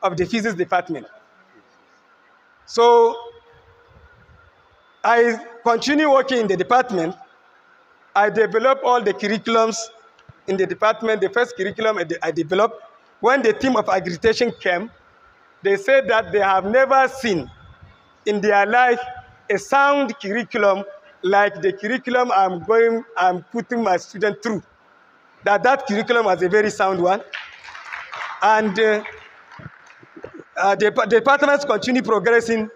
of the physics department. So I continue working in the department. I develop all the curriculums in the department. The first curriculum I developed, when the team of accreditation came, they said that they have never seen in their life a sound curriculum like the curriculum I'm putting my students through. That curriculum was a very sound one. And the departments continue progressing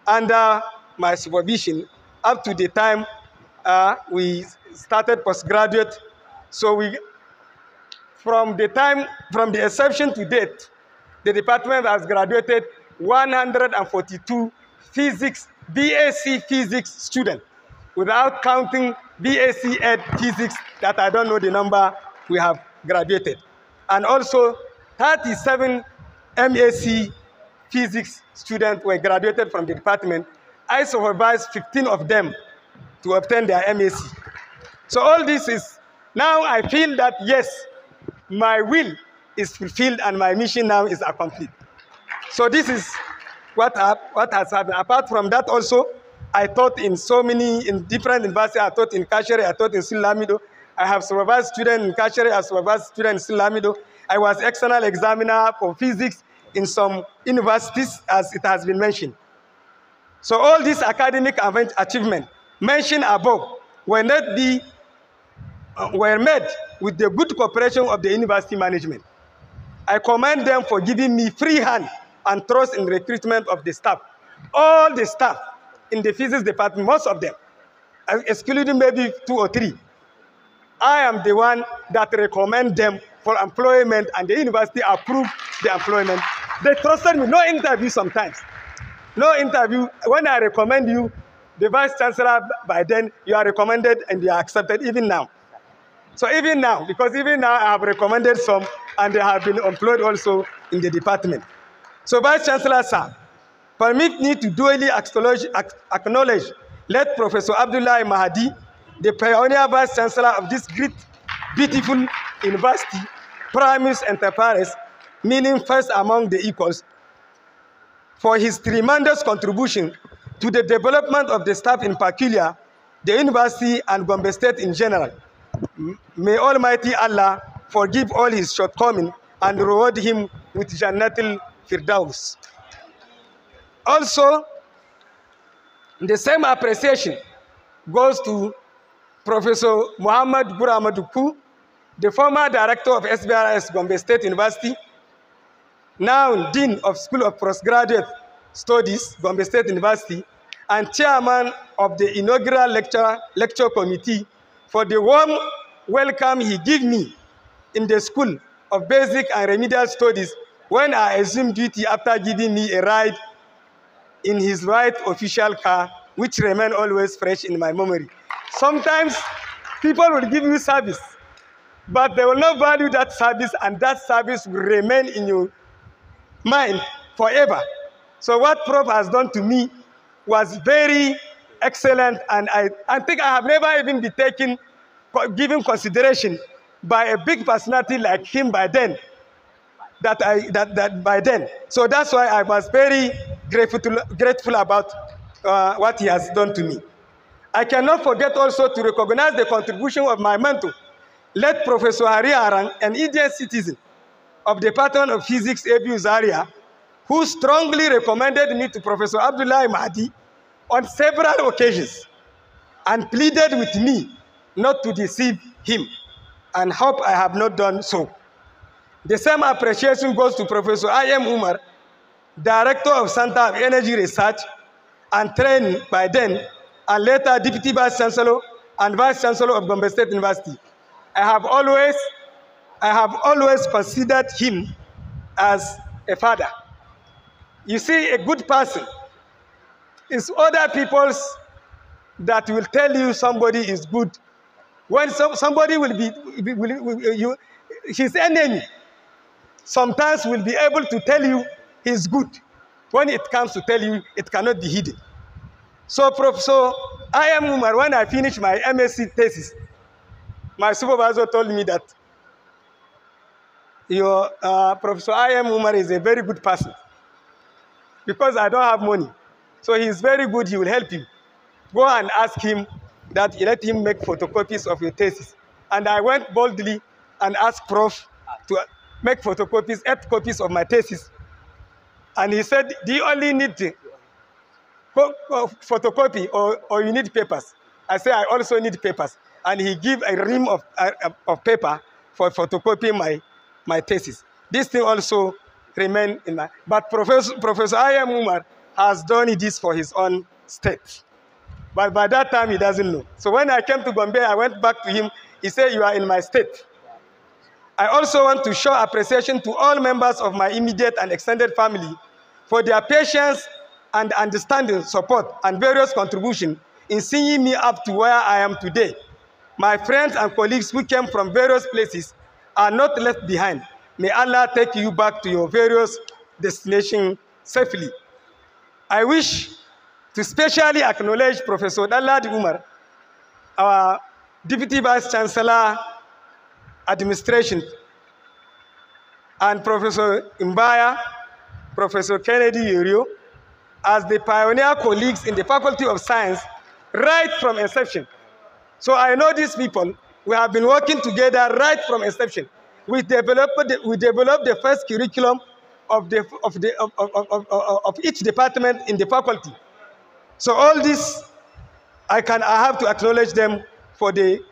under my supervision up to the time we started postgraduate. So from the inception to date, the department has graduated 142 BSc physics students, without counting BSc Ed physics that I don't know the number we have graduated. And also 37 MSc physics students were graduated from the department. I supervised 15 of them to obtain their MSc. So all this is, now I feel that yes, my will is fulfilled and my mission now is accomplished. So this is what has happened. Apart from that also, I taught in different universities. I taught in Kashere, I taught in Silamido. I have supervised students in Kashere, I supervised students in Silamido. I was external examiner for physics in some universities, as it has been mentioned. So all these academic achievements mentioned above were made with the good cooperation of the university management. I commend them for giving me free hand and trust in recruitment of the staff. All the staff in the physics department, most of them, excluding maybe 2 or 3, I am the one that recommend them for employment, and the university approved the employment. They trusted me, no interview sometimes. No interview. When I recommend you, the vice chancellor, by then, you are recommended and you are accepted even now. So even now, because even now I have recommended some and they have been employed also in the department. So, Vice Chancellor, sir, permit me to duly acknowledge late Professor Abdullahi Mahdi, the pioneer Vice Chancellor of this great, beautiful university, Primus Inter Pares, meaning first among the equals, for his tremendous contribution to the development of the staff in particular, the university and Gombe State in general. May Almighty Allah forgive all his shortcomings and reward him with Jannatul Firdaus. Also, the same appreciation goes to Professor Muhammad Buramaduku, the former director of SBRS Gombe State University, now Dean of School of Postgraduate Studies, Gombe State University, and Chairman of the inaugural lecture committee for the warm welcome he gave me in the School of Basic and Remedial Studies when I assumed duty after giving me a ride in his white official car, which remain always fresh in my memory. Sometimes people will give you service, but they will not value that service, and that service will remain in your mind forever. So what Prof has done to me was very excellent, and I think I have never even been given consideration by a big personality like him by then. By then. So that's why I was very grateful about what he has done to me. I cannot forget also to recognize the contribution of my mentor, late Professor Hari Arang, an Indian citizen of the Department of Physics, ABU Zaria, who strongly recommended me to Professor Abdullahi Mahdi on several occasions and pleaded with me not to deceive him, and hope I have not done so. The same appreciation goes to Professor I.M. Umar, Director of Center of Energy Research and Training by then, and later Deputy Vice Chancellor and Vice Chancellor of Gombe State University. I have always considered him as a father. You see, a good person is other people's that will tell you somebody is good. When somebody will be his enemy, sometimes will be able to tell you he's good. When it comes to tell you, it cannot be hidden. So Professor I.M. Umar, when I finished my MSc thesis, my supervisor told me that your Professor I.M. Umar is a very good person because I don't have money. So he's very good, he will help you. Go and ask him that you let him make photocopies of your thesis. And I went boldly and asked Prof to make photocopies, 8 copies of my thesis. And he said, do you only need photocopy or you need papers? I said, I also need papers. And he gave a ream of paper for photocopying my thesis. This thing also remained in my... But Professor I.M. Umar has done this for his own state. But by that time, he doesn't know. So when I came to Gombe, I went back to him. He said, you are in my state. I also want to show appreciation to all members of my immediate and extended family for their patience and understanding, support, and various contributions in seeing me up to where I am today. My friends and colleagues who came from various places are not left behind. May Allah take you back to your various destinations safely. I wish to specially acknowledge Professor Dalladi Umar, our Deputy Vice Chancellor, Administration, and Professor Mbaya, Professor Kennedy Yurio, as the pioneer colleagues in the Faculty of Science right from inception. So I know these people, we have been working together right from inception. We developed the first curriculum of each department in the faculty. So all this, I have to acknowledge them for the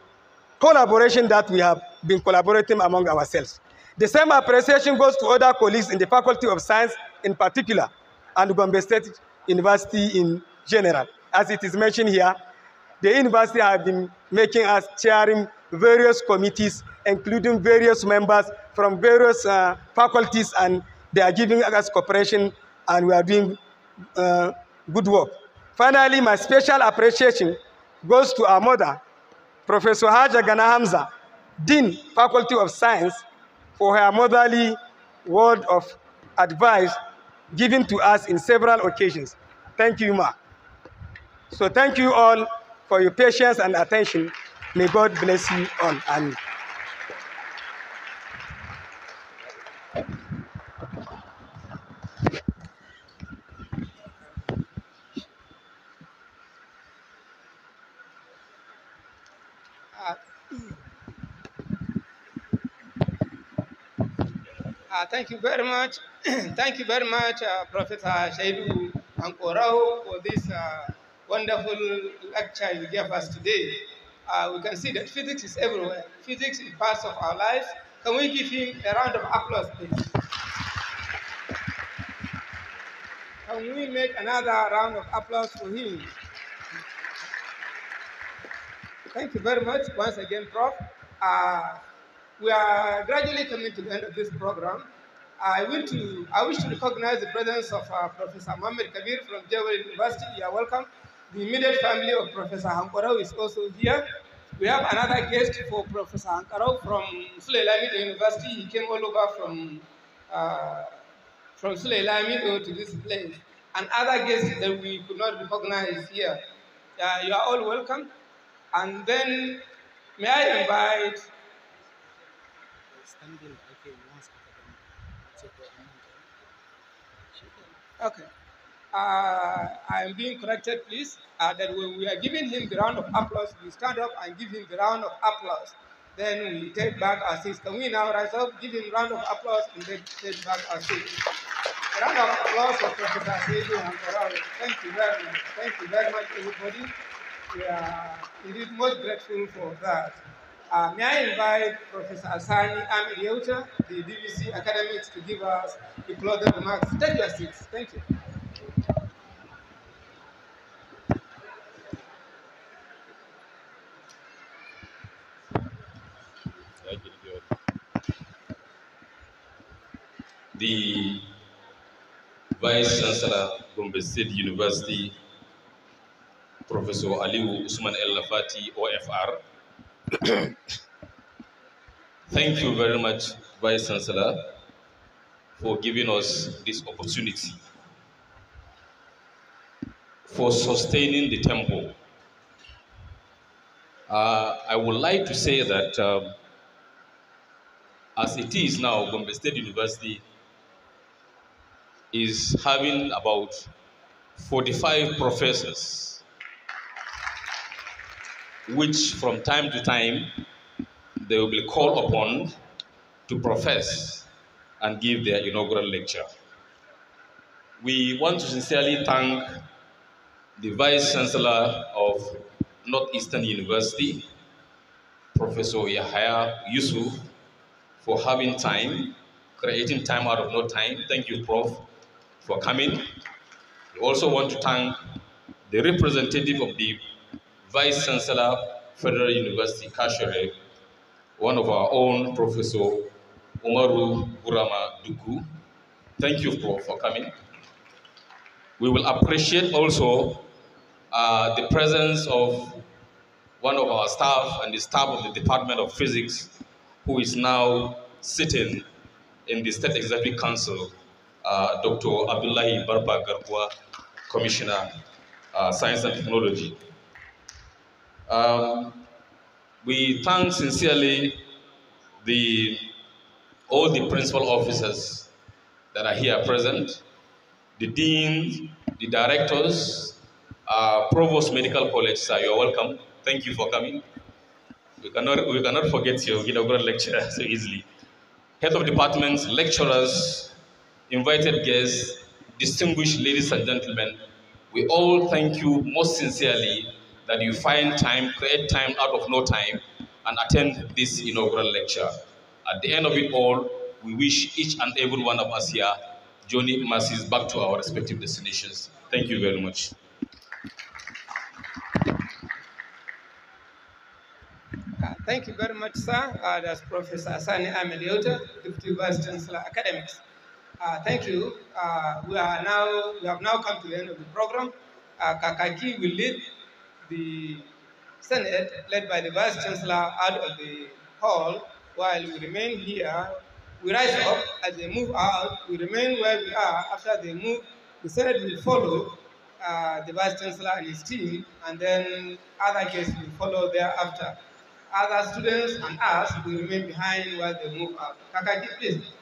collaboration that we have been collaborating among ourselves. The same appreciation goes to other colleagues in the Faculty of Science in particular, and Gombe State University in general. As it is mentioned here, the university has been making us chairing various committees, including various members from various faculties, and they are giving us cooperation, and we are doing good work. Finally, my special appreciation goes to our mother, Professor Haja Gana Hamza, Dean, Faculty of Science, for her motherly word of advice given to us in several occasions. Thank you, Ma. So thank you all for your patience and attention. May God bless you all. Amen. Uh, thank you very much. Thank you very much, Professor Serdou Hankouraou, for this wonderful lecture you gave us today. We can see that physics is everywhere. Physics is part of our life. Can we give him a round of applause, please? Can we make another round of applause for him? Thank you very much once again, Prof. We are gradually coming to the end of this program. I wish to recognize the presence of Professor Mohammed Kabir from Jewel University. You are welcome. The immediate family of Professor Hankouraou is also here. We have another guest for Professor Hankouraou from Suleilani University. He came all over from Suleilani to this place. And other guests that we could not recognize here. You are all welcome. And then, may I invite okay. I'm being corrected, please. That when we are giving him the round of applause, we stand up and give him the round of applause. Then we take back our seats. Can we now rise up, give him a round of applause, and then take back our seats? A round of applause for Professor Serdou Hankouraou. Thank you very much. Thank you very much, everybody. We are indeed most grateful for that. May I invite Professor Asani Amiriota, the DVC Academics, to give us the closing remarks. Take your seats. Thank you. The Vice Chancellor, Gombe State University, Professor Aliou Usman El Lafati, OFR. Thank you very much, Vice Chancellor, for giving us this opportunity, for sustaining the tempo. I would like to say that as it is now, Gombe State University is having about 45 professors, which from time to time, they will be called upon to profess and give their inaugural lecture. We want to sincerely thank the Vice Chancellor of Northeastern University, Professor Yahya Yusuf, for having time, creating time out of no time. Thank you, Prof, for coming. We also want to thank the representative of the Vice Chancellor, Federal University, Kashere, one of our own, Professor Umaru Burama Duku. Thank you, Prof, for coming. We will appreciate also the presence of one of our staff and the staff of the Department of Physics, who is now sitting in the State Executive Council, Dr. Abdullahi Barba Garbua, Commissioner, Science and Technology. We thank sincerely all the principal officers that are here present, the deans, the directors, Provost Medical College, sir, you are welcome. Thank you for coming. We cannot forget your inaugural lecture so easily. Head of departments, lecturers, invited guests, distinguished ladies and gentlemen, we all thank you most sincerely that you find time, create time out of no time, and attend this inaugural lecture. At the end of it all, we wish each and every one of us here journey masses back to our respective destinations. Thank you very much. Thank you very much, sir. That's Professor Asani Ameliota, Deputy Vice Chancellor Academics. Thank you. We have now come to the end of the program. Kakaki will lead the Senate, led by the Vice Chancellor, out of the hall, while we remain here We rise up. As they move out, we remain where we are. After they move, the Senate will follow the Vice Chancellor and his team, and then other guests will follow thereafter. Other students and us will remain behind while they move out. Kakaki, please.